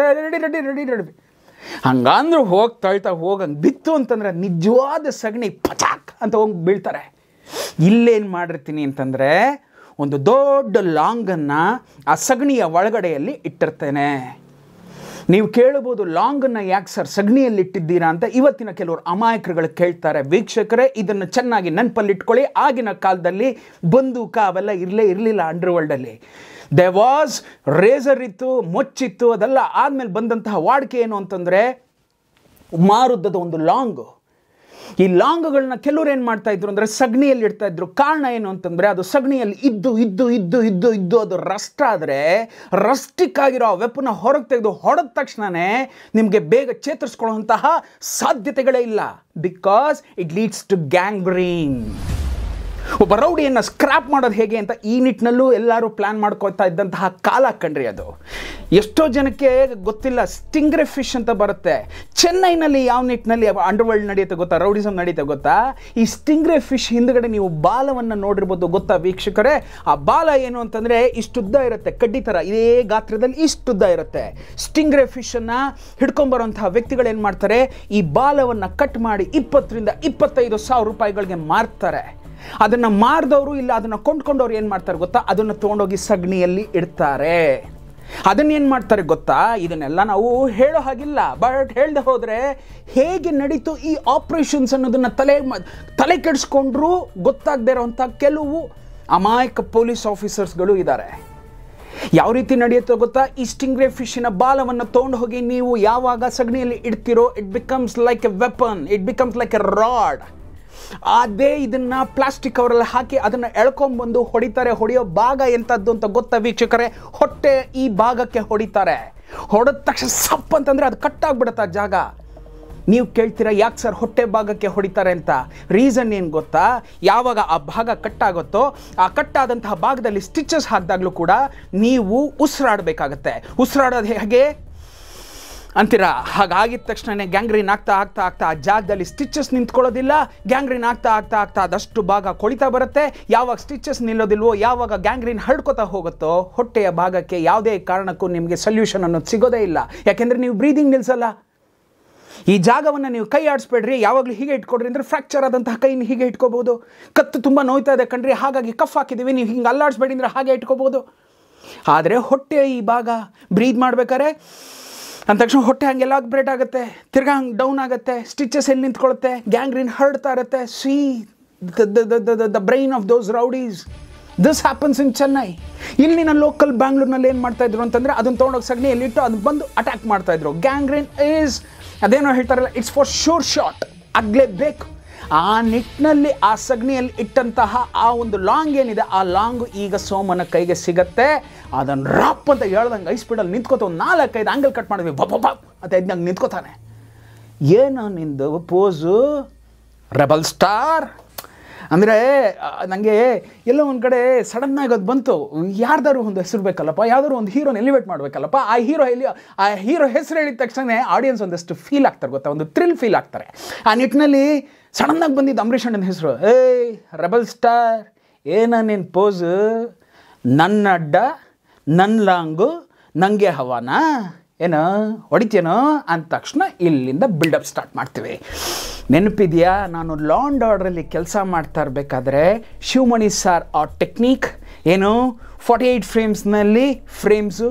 ರೆಡಿ ಹಂಗಂದ್ರು ಹೋಗಿ ತಳ್ತಾ ಹೋಗಂಗೆ ಬಿತ್ತು ಅಂತಂದರೆ ನಿಜವಾದ ಸಗಣಿ ಪಚಾಕ್ ಅಂತ ಹೋಗಿ ಬೀಳ್ತಾರೆ. ಇಲ್ಲೇನು ಮಾಡಿರ್ತೀನಿ ಅಂತಂದರೆ, ಒಂದು ದೊಡ್ಡ ಲಾಂಗನ್ನು ಆ ಸಗಣಿಯ ಒಳಗಡೆಯಲ್ಲಿ ಇಟ್ಟಿರ್ತೇನೆ. ನೀವು ಕೇಳಬಹುದು, ಲಾಂಗನ್ನು ಯಾಕೆ ಸರ್ ಸಗಣಿಯಲ್ಲಿ ಇಟ್ಟಿದ್ದೀರಾ ಅಂತ ಇವತ್ತಿನ ಕೆಲವರು ಅಮಾಯಕರುಗಳು ಕೇಳ್ತಾರೆ. ವೀಕ್ಷಕರೇ, ಇದನ್ನು ಚೆನ್ನಾಗಿ ನೆನಪಲ್ಲಿಟ್ಕೊಳ್ಳಿ. ಆಗಿನ ಕಾಲದಲ್ಲಿ ಬಂದೂಕ ಅವೆಲ್ಲ ಇರಲಿಲ್ಲ ಅಂಡರ್ವರ್ಲ್ಡಲ್ಲಿ. ದೆ ವಾಸ್ ರೇಸರ್ ಇತ್ತು, ಮೊಚ್ಚಿತ್ತು, ಅದೆಲ್ಲ ಆದಮೇಲೆ ಬಂದಂತಹ ವಾಡಿಕೆ ಏನು ಅಂತಂದರೆ ಮಾರುದ್ದದ ಒಂದು ಲಾಂಗು. ಈ ಲಾಂಗ್ಗಳನ್ನ ಕೆಲವ್ರು ಏನು ಮಾಡ್ತಾ ಇದ್ರು ಅಂದರೆ ಸಗಣಿಯಲ್ಲಿ ಇಡ್ತಾ ಇದ್ರು. ಕಾರಣ ಏನು ಅಂತಂದರೆ ಅದು ಸಗಣಿಯಲ್ಲಿ ಇದ್ದು ಅದು ರಸ್ಟ್ ಆದರೆ ರಸ್ಟಿಕ್ ಆಗಿರೋ ಆ ವೆಪನ್ನ ಹೊರಗೆ ತೆಗೆದು ಹೊಡೆದ ತಕ್ಷಣವೇ ನಿಮಗೆ ಬೇಗ ಚೇತರಿಸ್ಕೊಳ್ಳುವಂತಹ ಸಾಧ್ಯತೆಗಳೇ ಇಲ್ಲ. Because it leads to gangrene. ಒಬ್ಬ ರೌಡಿಯನ್ನು ಸ್ಕ್ರಾಪ್ ಮಾಡೋದು ಹೇಗೆ ಅಂತ ಈ ನಿಟ್ಟಿನಲ್ಲೂ ಎಲ್ಲರೂ ಪ್ಲ್ಯಾನ್ ಮಾಡ್ಕೊಳ್ತಾ ಇದ್ದಂತಹ ಕಾಲ ಕಂಡ್ರಿ ಅದು. ಎಷ್ಟೋ ಜನಕ್ಕೆ ಗೊತ್ತಿಲ್ಲ, ಸ್ಟಿಂಗ್ರೆ ಫಿಶ್ ಅಂತ ಬರುತ್ತೆ. ಚೆನ್ನೈನಲ್ಲಿ ಯಾವ ನಿಟ್ಟಿನಲ್ಲಿ ಅಂಡರ್ವರ್ಲ್ಡ್ ನಡೆಯುತ್ತೆ ಗೊತ್ತಾ, ರೌಡಿಸಮ್ ನಡೆಯುತ್ತೆ ಗೊತ್ತಾ? ಈ ಸ್ಟಿಂಗ್ರೆ ಫಿಶ್ ಹಿಂದ್ಗಡೆ ನೀವು ಬಾಲವನ್ನು ನೋಡಿರ್ಬೋದು ಗೊತ್ತಾ ವೀಕ್ಷಕರೇ? ಆ ಬಾಲ ಏನು ಅಂತಂದರೆ ಇಷ್ಟುದ್ದ ಇರುತ್ತೆ, ಕಡ್ಡಿ ಥರ ಇದೇ ಗಾತ್ರದಲ್ಲಿ ಇಷ್ಟುದ್ದ ಇರುತ್ತೆ. ಸ್ಟಿಂಗ್ರೆ ಫಿಶನ್ನು ಹಿಡ್ಕೊಂಬರೋಂತಹ ವ್ಯಕ್ತಿಗಳು ಏನು ಮಾಡ್ತಾರೆ, ಈ ಬಾಲವನ್ನು ಕಟ್ ಮಾಡಿ 20,000 to 25,000 ರೂಪಾಯಿಗಳಿಗೆ ಮಾರ್ತಾರೆ. ಅದನ್ನು ಮಾರಿದವರು ಇಲ್ಲ ಅದನ್ನು ಕೊಂಡ್ಕೊಂಡವ್ರು ಏನು ಮಾಡ್ತಾರೆ ಗೊತ್ತಾ, ಅದನ್ನು ತೊಗೊಂಡೋಗಿ ಸಗಣಿಯಲ್ಲಿ ಇಡ್ತಾರೆ. ಅದನ್ನೇನು ಮಾಡ್ತಾರೆ ಗೊತ್ತಾ, ಇದನ್ನೆಲ್ಲ ನಾವು ಹೇಳೋ ಹಾಗಿಲ್ಲ, ಬಟ್ ಹೇಳದೆ ಹೋದರೆ ಹೇಗೆ ನಡೀತು ಈ ಆಪ್ರೇಷನ್ಸ್ ಅನ್ನೋದನ್ನು ತಲೆ ಕೆಡಿಸ್ಕೊಂಡ್ರೂ ಗೊತ್ತಾಗದೇ ಇರೋವಂಥ ಕೆಲವು ಅಮಾಯಕ ಪೊಲೀಸ್ ಆಫೀಸರ್ಸ್ಗಳು ಇದ್ದಾರೆ. ಯಾವ ರೀತಿ ನಡೆಯುತ್ತೋ ಗೊತ್ತಾ, ಈ ಸ್ಟಿಂಗ್ರೆ ಫಿಶ್ನ ಬಾಲವನ್ನು ತೊಗೊಂಡು ಹೋಗಿ ನೀವು ಯಾವಾಗ ಸಗಣಿಯಲ್ಲಿ ಇಡ್ತೀರೋ it becomes like a weapon, it becomes like a rod. ಅದೇ ಇದನ್ನು ಪ್ಲಾಸ್ಟಿಕ್ ಕವರಲ್ಲಿ ಹಾಕಿ ಅದನ್ನು ಎಳ್ಕೊಂಬಂದು ಹೊಡಿತಾರೆ. ಹೊಡೆಯೋ ಭಾಗ ಎಂಥದ್ದು ಅಂತ ಗೊತ್ತಾ ವೀಕ್ಷಕರೇ? ಹೊಟ್ಟೆ ಈ ಭಾಗಕ್ಕೆ ಹೊಡಿತಾರೆ. ಹೊಡೆದ ತಕ್ಷಣ ಸಪ್ ಅಂತಂದರೆ ಅದು ಕಟ್ಟಾಗ್ಬಿಡುತ್ತೆ ಆ ಜಾಗ. ನೀವು ಕೇಳ್ತೀರಾ ಯಾಕೆ ಸರ್ ಹೊಟ್ಟೆ ಭಾಗಕ್ಕೆ ಹೊಡಿತಾರೆ ಅಂತ? ರೀಸನ್ ಏನು ಗೊತ್ತಾ, ಯಾವಾಗ ಆ ಭಾಗ ಕಟ್ಟಾಗುತ್ತೋ ಆ ಕಟ್ಟಾದಂತಹ ಭಾಗದಲ್ಲಿ ಸ್ಟಿಚಸ್ ಹಾಕಿದಾಗಲೂ ಕೂಡ ನೀವು ಉಸಿರಾಡಬೇಕಾಗತ್ತೆ. ಉಸಿರಾಡೋದು ಹೇಗೆ ಅಂತೀರಾ? ಹಾಗಾಗಿದ ತಕ್ಷಣ ಗ್ಯಾಂಗ್ರೀನ್ ಆಗ್ತಾ ಆ ಜಾಗದಲ್ಲಿ ಸ್ಟಿಚಸ್ ನಿಂತ್ಕೊಳ್ಳೋದಿಲ್ಲ. ಗ್ಯಾಂಗ್ರೀನ್ ಆಗ್ತಾ ಅದಷ್ಟು ಭಾಗ ಕೊಳಿತಾ ಬರುತ್ತೆ. ಯಾವಾಗ ಸ್ಟಿಚಸ್ ನಿಲ್ಲೋದಿಲ್ವೋ, ಯಾವಾಗ ಗ್ಯಾಂಗ್ರೀನ್ ಹರಡ್ಕೋತಾ ಹೋಗುತ್ತೋ ಹೊಟ್ಟೆಯ ಭಾಗಕ್ಕೆ ಯಾವುದೇ ಕಾರಣಕ್ಕೂ ನಿಮಗೆ ಸೊಲ್ಯೂಷನ್ ಅನ್ನೋದು ಸಿಗೋದೇ ಇಲ್ಲ. ಯಾಕೆಂದರೆ ನೀವು ಬ್ರೀದಿಂಗ್ ನಿಲ್ಲಿಸಲ್ಲ. ಈ ಜಾಗವನ್ನು ನೀವು ಕೈ ಆಡಿಸ್ಬೇಡ್ರಿ, ಯಾವಾಗಲೂ ಹೀಗೆ ಇಟ್ಕೊಡ್ರಿ ಅಂದರೆ ಫ್ರ್ಯಾಕ್ಚರ್ ಆದಂತಹ ಕೈನ ಹೀಗೆ ಇಟ್ಕೋಬೋದು. ಕತ್ತು ತುಂಬ ನೋಯ್ತಾ ಇದೆ ಕಣ್ರಿ, ಹಾಗಾಗಿ ಕಫ್ ಹಾಕಿದ್ದೀವಿ, ನೀವು ಹಿಂಗೆ ಅಲ್ಲಾಡಿಸ್ಬೇಡಿ ಅಂದರೆ ಹಾಗೆ ಇಟ್ಕೋಬೋದು. ಆದರೆ ಹೊಟ್ಟೆಯ ಈ ಭಾಗ ಬ್ರೀದ್ ಮಾಡಬೇಕಾದ್ರೆ ಅಂದ ತಕ್ಷಣ ಹೊಟ್ಟೆ ಹಂಗೆಲ್ಲ ಬ್ರೇಡ್ ಆಗುತ್ತೆ, ತಿರ್ಗಾ ಹಂಗೆ ಡೌನ್ ಆಗುತ್ತೆ, ಸ್ಟಿಚಸ್ ಎಲ್ಲಿ ನಿಂತ್ಕೊಳ್ಳುತ್ತೆ, ಗ್ಯಾಂಗ್ರೀನ್ ಹರಡ್ತಾ ಇರುತ್ತೆ. C the brain of those rowdies. This happens in Chennai. ಇಲ್ಲಿನ ಲೋಕಲ್ ಬ್ಯಾಂಗ್ಳೂರ್ನಲ್ಲಿ ಏನು ಮಾಡ್ತಾಯಿದ್ರು ಅಂತಂದರೆ ಅದನ್ನು ತೊಗೊಂಡೋಗಿ ಸಗಣಿಯಲ್ಲಿಟ್ಟು ಅದನ್ನು ಬಂದು ಅಟ್ಯಾಕ್ ಮಾಡ್ತಾಯಿದ್ರು. ಗ್ಯಾಂಗ್ರೀನ್ ಈಸ್ ಅದೇನೋ ಹೇಳ್ತಾರಲ್ಲ, ಇಟ್ಸ್ ಫಾರ್ ಶೋರ್ ಶಾಟ್, ಆಗಲೇಬೇಕು. ಆ ನಿಟ್ಟಿನಲ್ಲಿ ಆ ಸಗಣಿಯಲ್ಲಿ ಇಟ್ಟಂತಹ ಆ ಒಂದು ಲಾಂಗ್ ಏನಿದೆ ಆ ಲಾಂಗು ಈಗ ಸೋಮನ ಕೈಗೆ ಸಿಗತ್ತೆ. ಅದನ್ನು ರಾಪ್ ಅಂತ ಹೇಳ್ದಂಗೆ ಐ ಸ್ಪೀಡಲ್ಲಿ ನಿಂತ್ಕೋತ ಒಂದು 4-5 ಆ್ಯಂಗಲ್ ಕಟ್ ಮಾಡಿದ್ವಿ, ಬಬ್ಬ ಅಂತ ಇದ್ದಂಗೆ ನಿಂತ್ಕೋತಾನೆ. ಏನೋ ನಿಂದು ಪೋಸು ರೆಬಲ್ ಸ್ಟಾರ್ ಅಂದರೆ ನನಗೆ ಎಲ್ಲೋ ಒಂದು ಕಡೆ ಸಡನ್ನಾಗಿ ಅದು ಬಂತು, ಯಾರ್ದಾರು ಒಂದು ಹೆಸರು ಬೇಕಲ್ಲಪ್ಪ, ಯಾವ್ದಾದ್ರು ಒಂದು ಹೀರೋನ ಎಲಿವೇಟ್ ಮಾಡಬೇಕಲ್ಲಪ್ಪ. ಆ ಹೀರೋ ಹೆಸರು ಹೇಳಿದ ತಕ್ಷಣ ಆಡಿಯನ್ಸ್ ಒಂದಷ್ಟು ಫೀಲ್ ಆಗ್ತಾರೆ ಗೊತ್ತಾ, ಒಂದು ಥ್ರಿಲ್ ಫೀಲ್ ಆಗ್ತಾರೆ. ಆ ನಿಟ್ಟಿನಲ್ಲಿ ಸಡನ್ನಾಗಿ ಬಂದಿದ್ದು ಅಂಬರೀಷ್ ಅಣ್ಣನ ಹೆಸರು. ರೆಬಲ್ ಸ್ಟಾರ್, ಏನ ನಿನ್ನ ಪೋಸು, ನನ್ನ ಅಡ್ಡ ನನ್ನ ಲಾಂಗು ನನಗೆ ಹವಾನ ಏನೋ ಹೊಡಿತೇನೋ ಅಂದ ತಕ್ಷಣ ಇಲ್ಲಿಂದ ಬಿಲ್ಡಪ್ ಸ್ಟಾರ್ಟ್ ಮಾಡ್ತೀವಿ. ನೆನಪಿದೆಯಾ, ನಾನು ಲಾ ಆ್ಯಂಡ್ ಆರ್ಡ್ರಲ್ಲಿ ಕೆಲಸ ಮಾಡ್ತಾ ಇರಬೇಕಾದ್ರೆ ಶಿವಮಣಿ ಸಾರ್ ಆ ಟೆಕ್ನಿಕ್ ಏನು 48 ಫ್ರೇಮ್ಸ್ನಲ್ಲಿ frames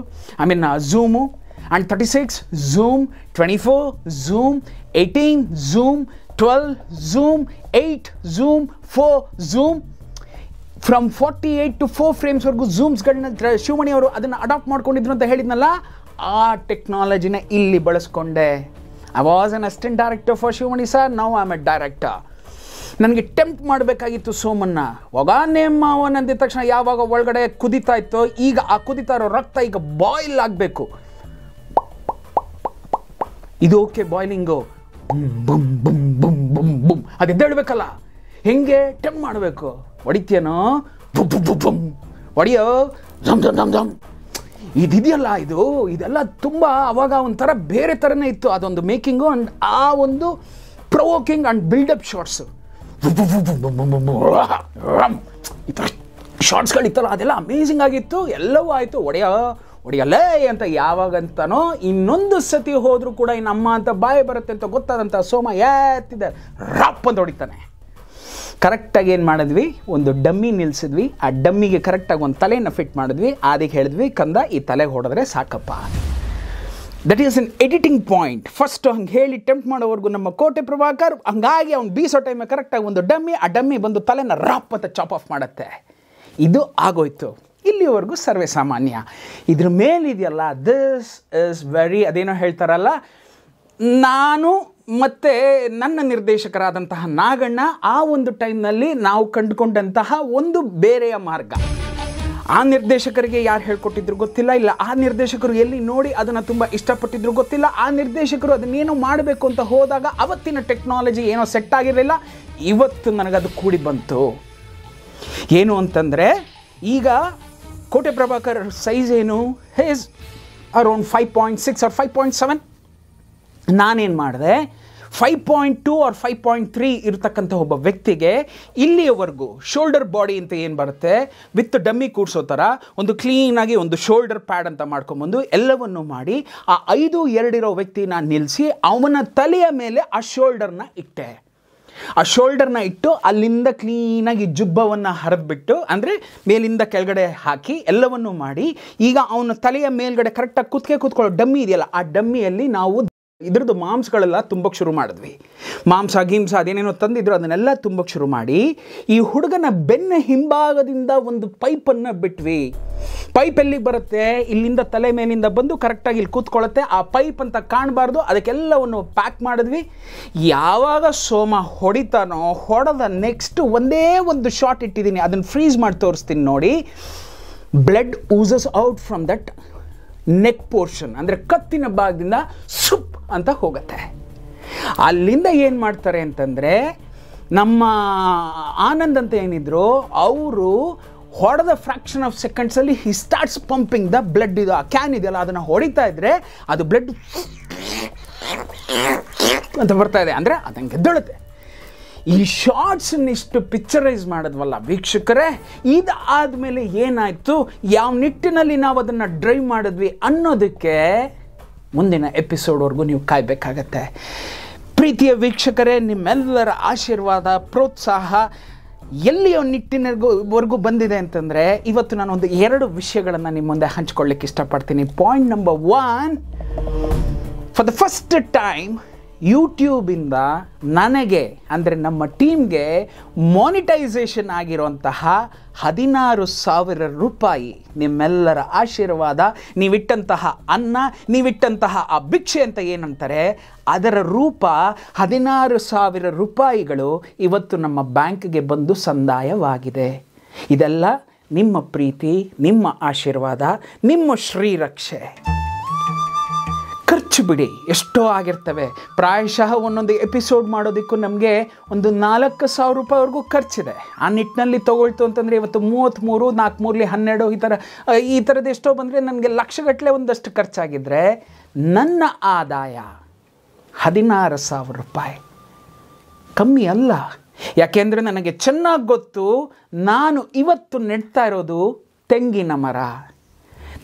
zoom and 36 zoom, 24 zoom, 18 zoom, 12 zoom, 8 zoom, 4 zoom, from 48 to 4 ಫ್ರೇಮ್ಸ್ವರೆಗೂ ಝೂಮ್ಸ್ಗಳನ್ನ ಶಿವಮಣಿ ಅವರು ಅದನ್ನು ಅಡಾಪ್ಟ್ ಮಾಡ್ಕೊಂಡಿದ್ರು ಅಂತ ಹೇಳಿದ್ನಲ್ಲ, ಆ ಟೆಕ್ನಾಲಜಿನ ಇಲ್ಲಿ ಬಳಸ್ಕೊಂಡೆ. I was an assistant director for Shivamani sir, now I am a director. ನನಗೆ ಟೆಂಪ್ಟ್ ಮಾಡಬೇಕಾಗಿತ್ತು ಸೋಮನ್ನ. ಒಗಾನೇಮ್ಮ ಅಂದಿದ ತಕ್ಷಣ ಯಾವಾಗ ಒಳಗಡೆ ಕುದಿತಾ ಇತ್ತೋ, ಈಗ ಆ ಕುದಿತಾ ಇರೋ ರಕ್ತ ಈಗ ಬಾಯ್ಲ್ ಆಗಬೇಕು. ಇದು ಓಕೆ ಬಾಯ್ಲಿಂಗು, ಬುಮ್ ಬುಮ್ ಬುಮ್ ಬುಮ್ ಬುಮ್ ಅದು ಎದ್ದೇಳಬೇಕಲ್ಲ, ಹೆಂಗೆ ಟೆಂಪ್ಟ್ ಮಾಡಬೇಕು. ಹೊಡಿತೀಯನೋ ಬುಮ್ ಬುಮ್ ಬುಮ್ ಬುಮ್, ಹೊಡಿಯೋ ಜಮ್ ಜಮ್ ಜಮ್ ಜಮ್. ಇದೆಯಲ್ಲ ಇದೆಲ್ಲ ತುಂಬ ಅವಾಗ ಒಂಥರ ಬೇರೆ ಥರನೇ ಇತ್ತು. ಅದೊಂದು ಮೇಕಿಂಗು ಆ್ಯಂಡ್ ಆ ಒಂದು ಪ್ರೊವೋಕಿಂಗ್ ಆ್ಯಂಡ್ ಬಿಲ್ಡಪ್ ಶಾರ್ಟ್ಸು, ಈ ಥರ ಶಾರ್ಟ್ಸ್ಗಳಿತ್ತಲ್ಲ ಅದೆಲ್ಲ ಅಮೇಝಿಂಗ್ ಆಗಿತ್ತು. ಎಲ್ಲವೂ ಆಯಿತು. ಹೊಡೆಯಲ್ಲೇ ಅಂತ ಯಾವಾಗಂತನೋ ಇನ್ನೊಂದು ಸತಿ ಹೋದರೂ ಕೂಡ ಇನ್ನು ಅಮ್ಮ ಅಂತ ಬಾಯಿ ಬರುತ್ತೆ ಅಂತ ಗೊತ್ತಾದಂಥ ಸೋಮ ಎತ್ತಿದೆ ರಾಪ್ ಅಂತ ಹೊಡಿತಾನೆ. ಕರೆಕ್ಟಾಗಿ ಏನು ಮಾಡಿದ್ವಿ, ಒಂದು ಡಮ್ಮಿ ನಿಲ್ಲಿಸಿದ್ವಿ. ಆ ಡಮ್ಮಿಗೆ ಕರೆಕ್ಟಾಗಿ ಒಂದು ತಲೆಯನ್ನು ಫಿಟ್ ಮಾಡಿದ್ವಿ. ಅದಕ್ಕೆ ಹೇಳಿದ್ವಿ, ಕಂದ ಈ ತಲೆಗೆ ಹೊಡೆದ್ರೆ ಸಾಕಪ್ಪ. That is an editing point. First ಹಂಗೆ ಹೇಳಿ ಟೆಂಪ್ಟ್ ಮಾಡೋವರೆಗೂ ನಮ್ಮ ಕೋಟೆ ಪ್ರಭಾಕರ್ ಹಂಗಾಗಿ ಅವ್ನು ಬೀಸೋ ಟೈಮಿಗೆ ಕರೆಕ್ಟಾಗಿ ಒಂದು ಡಮ್ಮಿ, ಆ ಡಮ್ಮಿ ಬಂದು ತಲೆನ ರಾಪ್ ಅಂತ ಚಾಪ್ ಆಫ್ ಮಾಡುತ್ತೆ. ಇದು ಆಗೋಯ್ತು. ಇಲ್ಲಿವರೆಗೂ ಸರ್ವೇ ಸಾಮಾನ್ಯ. ಇದ್ರ ಮೇಲಿದೆಯಲ್ಲ, ದಿಸ್ ಇಸ್ ವೆರಿ, ಅದೇನೋ ಹೇಳ್ತಾರಲ್ಲ, ನಾನು ಮತ್ತು ನನ್ನ ನಿರ್ದೇಶಕರಾದಂತಹ ನಾಗಣ್ಣ ಆ ಒಂದು ಟೈಮ್ನಲ್ಲಿ ನಾವು ಕಂಡುಕೊಂಡಂತಹ ಒಂದು ಬೇರೆಯ ಮಾರ್ಗ. ಆ ನಿರ್ದೇಶಕರಿಗೆ ಯಾರು ಹೇಳ್ಕೊಟ್ಟಿದ್ರು ಗೊತ್ತಿಲ್ಲ, ಇಲ್ಲ ಆ ನಿರ್ದೇಶಕರು ಎಲ್ಲಿ ನೋಡಿ ಅದನ್ನು ತುಂಬ ಇಷ್ಟಪಟ್ಟಿದ್ರು ಗೊತ್ತಿಲ್ಲ. ಆ ನಿರ್ದೇಶಕರು ಅದನ್ನೇನೋ ಮಾಡಬೇಕು ಅಂತ ಹೋದಾಗ ಅವತ್ತಿನ ಟೆಕ್ನಾಲಜಿ ಏನೋ ಸೆಟ್ ಆಗಿರಲಿಲ್ಲ. ಇವತ್ತು ನನಗದು ಕೂಡಿ ಬಂತು. ಏನು ಅಂತಂದರೆ, ಈಗ ಕೋಟೆ ಪ್ರಭಾಕರ್ ಸೈಜ್ ಏನು, ಹೇಸ್ ಅರೌಂಡ್ 5.6 or 5.7. ನಾನೇನು ಮಾಡಿದೆ, 5.2 or 5.3 ಇರತಕ್ಕಂಥ ಒಬ್ಬ ವ್ಯಕ್ತಿಗೆ ಇಲ್ಲಿಯವರೆಗೂ ಶೋಲ್ಡರ್ ಬಾಡಿ ಅಂತ ಏನು ಬರುತ್ತೆ, ವಿತ್ ಡಮ್ಮಿ ಕೂಡಿಸೋ ಥರ ಒಂದು ಕ್ಲೀನಾಗಿ ಒಂದು ಶೋಲ್ಡರ್ ಪ್ಯಾಡ್ ಅಂತ ಮಾಡ್ಕೊಂಬಂದು ಎಲ್ಲವನ್ನು ಮಾಡಿ ಆ 5'2" ಇರೋ ವ್ಯಕ್ತಿನ ನಿಲ್ಲಿಸಿ ಅವನ ತಲೆಯ ಮೇಲೆ ಆ ಶೋಲ್ಡರ್ನ ಇಟ್ಟೆ. ಆ ಶೋಲ್ಡರ್ನ ಇಟ್ಟು ಅಲ್ಲಿಂದ ಕ್ಲೀನಾಗಿ ಜುಬ್ಬವನ್ನು ಹರಿದ್ಬಿಟ್ಟು, ಅಂದರೆ ಮೇಲಿಂದ ಕೆಳಗಡೆ ಹಾಕಿ ಎಲ್ಲವನ್ನು ಮಾಡಿ, ಈಗ ಅವನ ತಲೆಯ ಮೇಲ್ಗಡೆ ಕರೆಕ್ಟಾಗಿ ಕೂತ್ಕೊಳ್ಳೋ ಡಮ್ಮಿ ಇದೆಯಲ್ಲ, ಆ ಡಮ್ಮಿಯಲ್ಲಿ ನಾವು ಇದ್ರದ್ದು ಮಾಂಸಗಳೆಲ್ಲ ತುಂಬಕ್ಕೆ ಶುರು ಮಾಡಿದ್ವಿ. ಮಾಂಸ ಗಿಂಸ ಅದೇನೇನೋ ತಂದಿದ್ರು ಅದನ್ನೆಲ್ಲ ತುಂಬಕ್ಕೆ ಶುರು ಮಾಡಿ ಈ ಹುಡುಗನ ಬೆನ್ನ ಹಿಂಭಾಗದಿಂದ ಒಂದು ಪೈಪನ್ನು ಬಿಟ್ವಿ. ಪೈಪ್ ಎಲ್ಲಿಗೆ ಬರುತ್ತೆ, ಇಲ್ಲಿಂದ ತಲೆ ಮೇಲಿಂದ ಬಂದು ಕರೆಕ್ಟಾಗಿ ಇಲ್ಲಿ ಕೂತ್ಕೊಳ್ಳುತ್ತೆ. ಆ ಪೈಪ್ ಅಂತ ಕಾಣಬಾರ್ದು, ಅದಕ್ಕೆಲ್ಲವನ್ನು ಪ್ಯಾಕ್ ಮಾಡಿದ್ವಿ. ಯಾವಾಗ ಸೋಮ ಹೊಡಿತಾನೋ, ಹೊಡೆದ ನೆಕ್ಸ್ಟ್ ಒಂದೇ ಒಂದು ಶಾಟ್ ಇಟ್ಟಿದ್ದೀನಿ, ಅದನ್ನು ಫ್ರೀಸ್ ಮಾಡಿ ತೋರಿಸ್ತೀನಿ ನೋಡಿ. Blood oozes out from that neck portion, ಅಂದರೆ ಕತ್ತಿನ ಭಾಗದಿಂದ ಸುಪ್ ಅಂತ ಹೋಗುತ್ತೆ. ಅಲ್ಲಿಂದ ಏನು ಮಾಡ್ತಾರೆ ಅಂತಂದರೆ, ನಮ್ಮ ಆನಂದ್ ಅಂತ ಏನಿದ್ರು ಅವರು ಹೊಡೆದ ಫ್ರ್ಯಾಕ್ಷನ್ ಆಫ್ ಸೆಕೆಂಡ್ಸಲ್ಲಿ he starts pumping the blood. ಇದು ಆ ಕ್ಯಾನ್ ಇದೆಯಲ್ಲ ಅದನ್ನು ಹೊಡಿತಾ ಇದ್ದರೆ ಅದು ಬ್ಲಡ್ ಅಂತ ಬರ್ತಾ ಇದೆ, ಅಂದರೆ ಅದಂಗೆ ಗೆದ್ದೊಳುತ್ತೆ. ಈ ಶಾರ್ಟ್ಸನ್ನಿಷ್ಟು ಪಿಕ್ಚರೈಸ್ ಮಾಡಿದ್ವಲ್ಲ ವೀಕ್ಷಕರೇ, ಇದಾದಮೇಲೆ ಏನಾಯಿತು, ಯಾವ ನಿಟ್ಟಿನಲ್ಲಿ ನಾವು ಅದನ್ನು ಡ್ರೈವ್ ಮಾಡಿದ್ವಿ ಅನ್ನೋದಕ್ಕೆ ಮುಂದಿನ ಎಪಿಸೋಡ್ವರೆಗೂ ನೀವು ಕಾಯಬೇಕಾಗತ್ತೆ. ಪ್ರೀತಿಯ ವೀಕ್ಷಕರೇ, ನಿಮ್ಮೆಲ್ಲರ ಆಶೀರ್ವಾದ, ಪ್ರೋತ್ಸಾಹ ಎಲ್ಲಿಯ ನಿಟ್ಟಿನವರೆಗೂ ಬಂದಿದೆ ಅಂತಂದರೆ, ಇವತ್ತು ನಾನು ಒಂದು 2 ವಿಷಯಗಳನ್ನು ನಿಮ್ಮ ಮುಂದೆ ಹಂಚ್ಕೊಳ್ಳಿಕ್ಕೆ ಇಷ್ಟಪಡ್ತೀನಿ. Point number 1, for the first time ಯೂಟ್ಯೂಬಿಂದ ನನಗೆ, ಅಂದರೆ ನಮ್ಮ ಟೀಮ್ಗೆ ಮಾನಿಟೈಸೇಷನ್ ಆಗಿರುವಂತಹ 16,000 ರೂಪಾಯಿ ನಿಮ್ಮೆಲ್ಲರ ಆಶೀರ್ವಾದ, ನೀವಿಟ್ಟಂತಹ ಅನ್ನ, ನೀವಿಟ್ಟಂತಹ ಆ ಭಿಕ್ಷೆ ಅಂತ ಏನಂತಾರೆ, ಅದರ ರೂಪ 16,000 ರೂಪಾಯಿಗಳು ಇವತ್ತು ನಮ್ಮ ಬ್ಯಾಂಕ್ಗೆ ಬಂದು ಸಂದಾಯವಾಗಿದೆ. ಇದೆಲ್ಲ ನಿಮ್ಮ ಪ್ರೀತಿ, ನಿಮ್ಮ ಆಶೀರ್ವಾದ, ನಿಮ್ಮ ಶ್ರೀರಕ್ಷೆ. ಖರ್ಚು ಬಿಡಿ, ಎಷ್ಟೋ ಆಗಿರ್ತವೆ. ಪ್ರಾಯಶಃ ಒಂದೊಂದು ಎಪಿಸೋಡ್ ಮಾಡೋದಕ್ಕೂ ನಮಗೆ ಒಂದು 4,000 ರೂಪಾಯಿವರೆಗೂ ಖರ್ಚಿದೆ. ಆ ನಿಟ್ಟಿನಲ್ಲಿ ತೊಗೊಳ್ತು ಅಂತಂದರೆ ಇವತ್ತು 33, 4 12 ಈ ಥರದ್ದು ಎಷ್ಟೋ ಬಂದರೆ ನನಗೆ ಲಕ್ಷಗಟ್ಟಲೆ ಒಂದಷ್ಟು ಖರ್ಚಾಗಿದ್ದರೆ, ನನ್ನ ಆದಾಯ 16,000 ರೂಪಾಯಿ ಕಮ್ಮಿ ಅಲ್ಲ. ಯಾಕೆಂದರೆ ನನಗೆ ಚೆನ್ನಾಗಿ ಗೊತ್ತು, ನಾನು ಇವತ್ತು ನೆಡ್ತಾ ಇರೋದು ತೆಂಗಿನ ಮರ.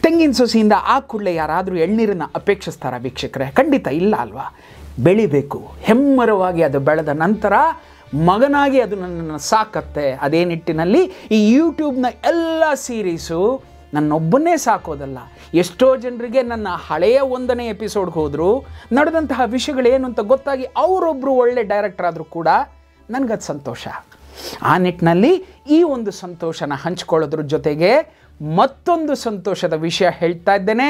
ತೆಂಗಿನ ಸೊಸೆಯಿಂದ ಆ ಕೂಡಲೇ ಯಾರಾದರೂ ಎಳ್ನೀರನ್ನು ಅಪೇಕ್ಷಿಸ್ತಾರ ವೀಕ್ಷಕರೇ? ಖಂಡಿತ ಇಲ್ಲ ಅಲ್ವಾ. ಬೆಳಿಬೇಕು, ಹೆಮ್ಮರವಾಗಿ ಅದು ಬೆಳೆದ ನಂತರ ಮಗನಾಗಿ ಅದು ನನ್ನನ್ನು ಸಾಕತ್ತೆ. ಅದೇ ನಿಟ್ಟಿನಲ್ಲಿ ಈ ಯೂಟ್ಯೂಬ್ನ ಎಲ್ಲ ಸೀರೀಸು ನನ್ನೊಬ್ಬನ್ನೇ ಸಾಕೋದಲ್ಲ, ಎಷ್ಟೋ ಜನರಿಗೆ ನನ್ನ ಹಳೆಯ 1ನೇ ಎಪಿಸೋಡ್ಗೆ ಹೋದರೂ ನಡೆದಂತಹ ವಿಷಯಗಳೇನು ಅಂತ ಗೊತ್ತಾಗಿ ಅವರೊಬ್ಬರು ಒಳ್ಳೆ ಡೈರೆಕ್ಟರ್ ಆದರೂ ಕೂಡ ನನಗದು ಸಂತೋಷ. ಆ ನಿಟ್ಟಿನಲ್ಲಿ ಈ ಒಂದು ಸಂತೋಷನ ಹಂಚ್ಕೊಳ್ಳೋದ್ರ ಜೊತೆಗೆ ಮತ್ತೊಂದು ಸಂತೋಷದ ವಿಷಯ ಹೇಳ್ತಾ ಇದ್ದೇನೆ.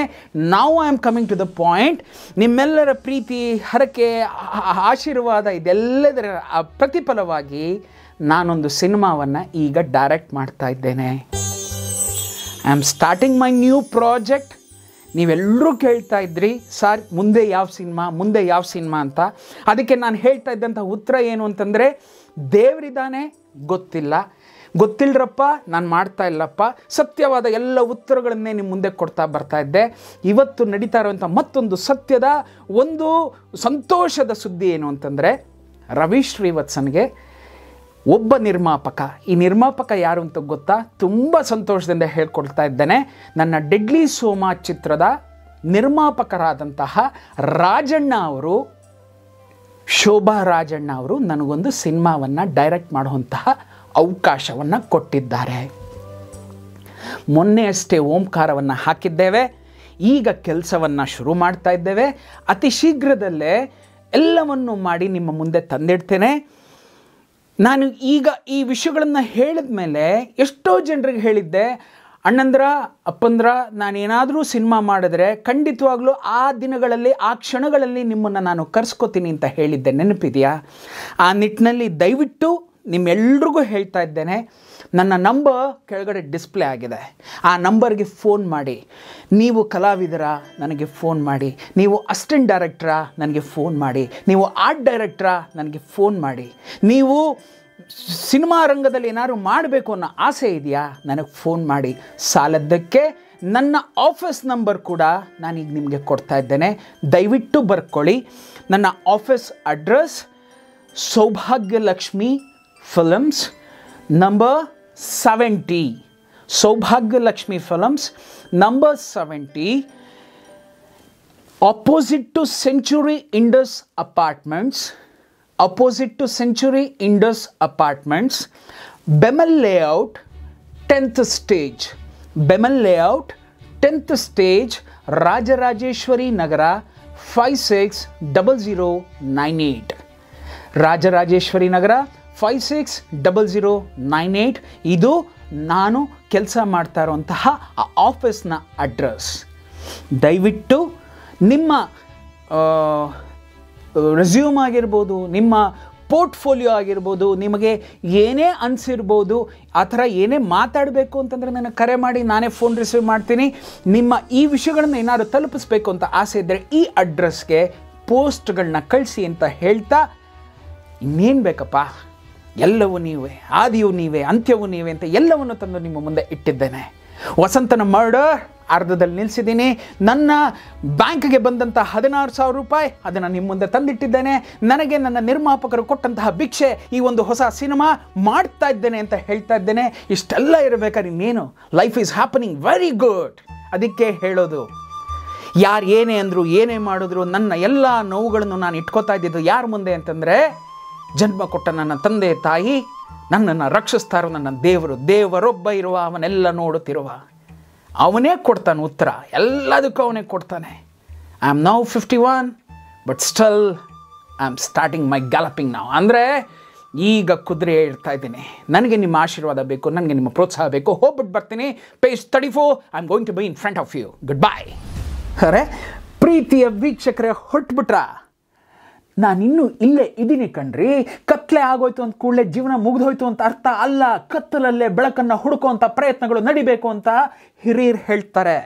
ನಾವು I am coming to the point. ನಿಮ್ಮೆಲ್ಲರ ಪ್ರೀತಿ, ಹರಕೆ, ಆಶೀರ್ವಾದ ಇದೆಲ್ಲದರ ಪ್ರತಿಫಲವಾಗಿ ನಾನೊಂದು ಸಿನಿಮಾವನ್ನು ಈಗ ಡೈರೆಕ್ಟ್ ಮಾಡ್ತಾ ಇದ್ದೇನೆ. I am starting my new project. ನೀವೆಲ್ಲರೂ ಕೇಳ್ತಾ ಇದ್ರಿ, ಸರ್ ಮುಂದೆ ಯಾವ ಸಿನಿಮಾ ಅಂತ. ಅದಕ್ಕೆ ನಾನು ಹೇಳ್ತಾ ಇದ್ದಂಥ ಉತ್ತರ ಏನು ಅಂತಂದರೆ, ದೇವರಿದ್ದಾನೆ, ಗೊತ್ತಿಲ್ಲರಪ್ಪ, ನಾನು ಮಾಡ್ತಾ ಇಲ್ಲಪ್ಪ. ಸತ್ಯವಾದ ಎಲ್ಲ ಉತ್ತರಗಳನ್ನೇ ನಿಮ್ಮ ಮುಂದೆ ಕೊಡ್ತಾ ಬರ್ತಾ ಇದ್ದೆ. ಇವತ್ತು ನಡೀತಾ ಇರುವಂಥ ಮತ್ತೊಂದು ಸತ್ಯದ ಒಂದು ಸಂತೋಷದ ಸುದ್ದಿ ಏನು ಅಂತಂದರೆ, ರವೀಶ್ ಶ್ರೀವತ್ಸನ್ಗೆ ಒಬ್ಬ ನಿರ್ಮಾಪಕ, ಈ ನಿರ್ಮಾಪಕ ಯಾರು ಅಂತ ಗೊತ್ತಾ? ತುಂಬ ಸಂತೋಷದಿಂದ ಹೇಳ್ಕೊಳ್ತಾ ಇದ್ದೇನೆ. ನನ್ನ ಡೆಡ್ಲಿ ಸೋಮ ಚಿತ್ರದ ನಿರ್ಮಾಪಕರಾದಂತಹ ರಾಜಣ್ಣ ಅವರು, ಶೋಭಾ ರಾಜಣ್ಣ ಅವರು ನನಗೊಂದು ಸಿನಿಮಾವನ್ನು ಡೈರೆಕ್ಟ್ ಮಾಡುವಂತಹ ಅವಕಾಶವನ್ನು ಕೊಟ್ಟಿದ್ದಾರೆ. ಮೊನ್ನೆ ಅಷ್ಟೇ ಓಂಕಾರವನ್ನು ಹಾಕಿದ್ದೇವೆ. ಈಗ ಕೆಲಸವನ್ನು ಶುರು ಮಾಡ್ತಾ ಇದ್ದೇವೆ. ಅತಿ ಶೀಘ್ರದಲ್ಲೇ ಎಲ್ಲವನ್ನು ಮಾಡಿ ನಿಮ್ಮ ಮುಂದೆ ತಂದಿಡ್ತೇನೆ. ನಾನು ಈಗ ಈ ವಿಷಯಗಳನ್ನು ಹೇಳಿದ ಮೇಲೆ ಎಷ್ಟೋ ಜನರಿಗೆ ಹೇಳಿದ್ದೆ, ಅಣ್ಣಂದ್ರ ಅಪ್ಪಂದ್ರ ನಾನೇನಾದರೂ ಸಿನಿಮಾ ಮಾಡಿದ್ರೆ ಖಂಡಿತವಾಗ್ಲೂ ಆ ದಿನಗಳಲ್ಲಿ ಆ ಕ್ಷಣಗಳಲ್ಲಿ ನಿಮ್ಮನ್ನು ನಾನು ಕರೆಸ್ಕೋತೀನಿ ಅಂತ ಹೇಳಿದ್ದೆ, ನೆನಪಿದೆಯಾ? ಆ ನಿಟ್ಟಿನಲ್ಲಿ ದಯವಿಟ್ಟು ನಿಮ್ಮೆಲ್ರಿಗೂ ಹೇಳ್ತಾ ಇದ್ದೇನೆ, ನನ್ನ ನಂಬರ್ ಕೆಳಗಡೆ ಡಿಸ್ಪ್ಲೇ ಆಗಿದೆ. ಆ ನಂಬರ್ಗೆ ಫೋನ್ ಮಾಡಿ. ನೀವು ಕಲಾವಿದರ ನನಗೆ ಫೋನ್ ಮಾಡಿ, ನೀವು ಅಸಿಸ್ಟೆಂಟ್ ಡೈರೆಕ್ಟ್ರಾ ನನಗೆ ಫೋನ್ ಮಾಡಿ, ನೀವು ಆರ್ಟ್ ಡೈರೆಕ್ಟ್ರಾ ನನಗೆ ಫೋನ್ ಮಾಡಿ, ನೀವು ಸಿನಿಮಾ ರಂಗದಲ್ಲಿ ಏನಾದ್ರು ಮಾಡಬೇಕು ಅನ್ನೋ ಆಸೆ ಇದೆಯಾ ನನಗೆ ಫೋನ್ ಮಾಡಿ. ಸಾಲದ್ದಕ್ಕೆ ನನ್ನ ಆಫೀಸ್ ನಂಬರ್ ಕೂಡ ನಾನೀಗ ನಿಮಗೆ ಕೊಡ್ತಾ ಇದ್ದೇನೆ, ದಯವಿಟ್ಟು ಬರ್ಕೊಳ್ಳಿ. ನನ್ನ office address Saubhagyalakshmi films number 70, Saubhagyalakshmi films number 70, opposite to Century Indus Apartments, opposite to Century Indus Apartments, Bemel Layout, 10th stage, Bemel Layout, 10th stage, Rajarajeshwari Nagara, 560098, Rajarajeshwari Nagar 560098. ಇದು ನಾನು ಕೆಲಸ ಮಾಡ್ತಾ ಇರುವಂತಹ ಆ ಆಫೀಸ್ನ ಅಡ್ರೆಸ್. ದಯವಿಟ್ಟು ನಿಮ್ಮ ರೆಸ್ಯೂಮ್ ಆಗಿರ್ಬೋದು, ನಿಮ್ಮ ಪೋರ್ಟ್ಫೋಲಿಯೋ ಆಗಿರ್ಬೋದು, ನಿಮಗೆ ಏನೇ ಅನಿಸಿರ್ಬೋದು, ಆ ಥರ ಏನೇ ಮಾತಾಡಬೇಕು ಅಂತಂದರೆ ನನಗೆ ಕರೆ ಮಾಡಿ, ನಾನೇ ಫೋನ್ ರಿಸೀವ್ ಮಾಡ್ತೀನಿ. ನಿಮ್ಮ ಈ ವಿಷಯಗಳನ್ನು ಏನಾದರೂ ತಲುಪಿಸ್ಬೇಕು ಅಂತ ಆಸೆ ಇದ್ದರೆ ಈ ಅಡ್ರೆಸ್ಗೆ ಪೋಸ್ಟ್ಗಳನ್ನ ಕಳಿಸಿ ಅಂತ ಹೇಳ್ತಾ, ಇನ್ನೇನು ಬೇಕಪ್ಪ, ಎಲ್ಲವೂ ನೀವೇ, ಆದಿಯೂ ನೀವೇ, ಅಂತ್ಯವೂ ನೀವೇ ಅಂತ ಎಲ್ಲವನ್ನು ತಂದು ನಿಮ್ಮ ಮುಂದೆ ಇಟ್ಟಿದ್ದೇನೆ. ವಸಂತನ ಮರ್ಡರ್ ಅರ್ಧದಲ್ಲಿ ನಿಲ್ಲಿಸಿದ್ದೀನಿ. ನನ್ನ ಬ್ಯಾಂಕ್ಗೆ ಬಂದಂಥ 16,000 ರೂಪಾಯಿ ಅದನ್ನು ನಿಮ್ಮ ಮುಂದೆ ತಂದಿಟ್ಟಿದ್ದೇನೆ. ನನಗೆ ನನ್ನ ನಿರ್ಮಾಪಕರು ಕೊಟ್ಟಂತಹ ಭಿಕ್ಷೆ ಈ ಒಂದು ಹೊಸ ಸಿನಿಮಾ ಮಾಡ್ತಾ ಇದ್ದೇನೆ ಅಂತ ಹೇಳ್ತಾ ಇದ್ದೇನೆ. ಇಷ್ಟೆಲ್ಲ ಇರಬೇಕಾದ್ರೆ ಇನ್ನೇನು, life is happening very good. ಅದಕ್ಕೆ ಹೇಳೋದು, ಯಾರು ಏನೇ ಅಂದರು, ಏನೇ ಮಾಡಿದ್ರು, ನನ್ನ ಎಲ್ಲ ನೋವುಗಳನ್ನು ನಾನು ಇಟ್ಕೋತಾ ಇದ್ದಿದ್ದು ಯಾರ ಮುಂದೆ ಅಂತಂದರೆ, ಜನ್ಮ ಕೊಟ್ಟ ನನ್ನ ತಂದೆ ತಾಯಿ, ನನ್ನನ್ನು ರಕ್ಷಿಸ್ತಾ ಇರೋ ನನ್ನ ದೇವರು, ದೇವರೊಬ್ಬ ಇರುವ, ಅವನೆಲ್ಲ ನೋಡುತ್ತಿರುವ, ಅವನೇ ಕೊಡ್ತಾನೆ ಉತ್ತರ, ಎಲ್ಲದಕ್ಕೂ ಅವನೇ ಕೊಡ್ತಾನೆ. I am now 51 but still I am starting my galloping ನಾವು. ಅಂದರೆ ಈಗ ಕುದುರೆ ಹೇಳ್ತಾ ಇದ್ದೀನಿ. ನನಗೆ ನಿಮ್ಮ ಆಶೀರ್ವಾದ ಬೇಕು, ನನಗೆ ನಿಮ್ಮ ಪ್ರೋತ್ಸಾಹ ಬೇಕು. ಹೋಗ್ಬಿಟ್ಟು ಬರ್ತೀನಿ. Page 34, I am going to be in front of you. Goodbye. ಅರೆ ಪ್ರೀತಿಯ ವೀಕ್ಷಕರೇ, ಹೊಟ್ಬಿಟ್ರ? ನಾನಿನ್ನೂ ಇಲ್ಲೇ ಇದ್ದೀನಿ ಕಣ್ರಿ. ಕತ್ಲೆ ಆಗೋಯ್ತು ಅಂತ ಕೂಡಲೇ ಜೀವನ ಮುಗಿದೋಯ್ತು ಅಂತ ಅರ್ಥ ಅಲ್ಲ. ಕತ್ತಲಲ್ಲೇ ಬೆಳಕನ್ನು ಹುಡುಕುವಂಥ ಪ್ರಯತ್ನಗಳು ನಡಿಬೇಕು ಅಂತ ಹಿರಿಯರು ಹೇಳ್ತಾರೆ.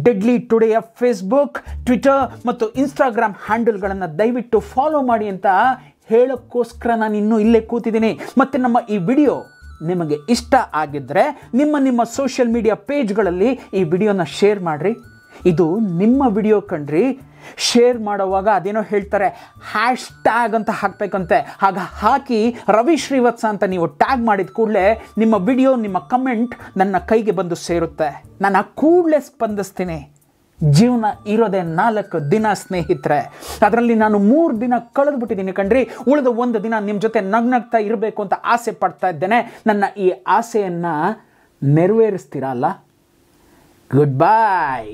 ಡೆಡ್ಲಿ ಟುಡೆಯ ಫೇಸ್ಬುಕ್, ಟ್ವಿಟರ್ ಮತ್ತು ಇನ್ಸ್ಟಾಗ್ರಾಮ್ ಹ್ಯಾಂಡಲ್ಗಳನ್ನು ದಯವಿಟ್ಟು ಫಾಲೋ ಮಾಡಿ ಅಂತ ಹೇಳೋಕ್ಕೋಸ್ಕರ ನಾನು ಇನ್ನೂ ಇಲ್ಲೇ ಕೂತಿದ್ದೀನಿ. ಮತ್ತು ನಮ್ಮ ಈ ವಿಡಿಯೋ ನಿಮಗೆ ಇಷ್ಟ ಆಗಿದ್ದರೆ ನಿಮ್ಮ ಸೋಷಿಯಲ್ ಮೀಡಿಯಾ ಪೇಜ್ಗಳಲ್ಲಿ ಈ ವಿಡಿಯೋನ ಶೇರ್ ಮಾಡಿರಿ. ಇದು ನಿಮ್ಮ ವಿಡಿಯೋ ಕಣ್ರಿ. ಶೇರ್ ಮಾಡುವಾಗ ಅದೇನೋ ಹೇಳ್ತಾರೆ, #ಟ್ಯಾಗ್ ಅಂತ ಹಾಕಬೇಕಂತೆ. ಆಗ ಹಾಕಿ ರವಿ ಶ್ರೀವತ್ಸ ಅಂತ ನೀವು ಟ್ಯಾಗ್ ಮಾಡಿದ ಕೂಡಲೇ ನಿಮ್ಮ ವಿಡಿಯೋ, ನಿಮ್ಮ ಕಮೆಂಟ್ ನನ್ನ ಕೈಗೆ ಬಂದು ಸೇರುತ್ತೆ. ನಾನು ಆ ಕೂಡಲೇ ಸ್ಪಂದಿಸ್ತೀನಿ. ಜೀವನ ಇರೋದೇ 4 ದಿನ ಸ್ನೇಹಿತರೆ. ಅದರಲ್ಲಿ ನಾನು 3 ದಿನ ಕಳೆದುಬಿಟ್ಟಿದ್ದೀನಿ ಕಣ್ರಿ. ಉಳಿದ 1 ದಿನ ನಿಮ್ಮ ಜೊತೆ ನಗ್ನಗ್ತಾ ಇರಬೇಕು ಅಂತ ಆಸೆ ಪಡ್ತಾ ಇದ್ದೇನೆ. ನನ್ನ ಈ ಆಸೆಯನ್ನು ನೆರವೇರಿಸ್ತೀರಲ್ಲ? ಗುಡ್ ಬಾಯ್.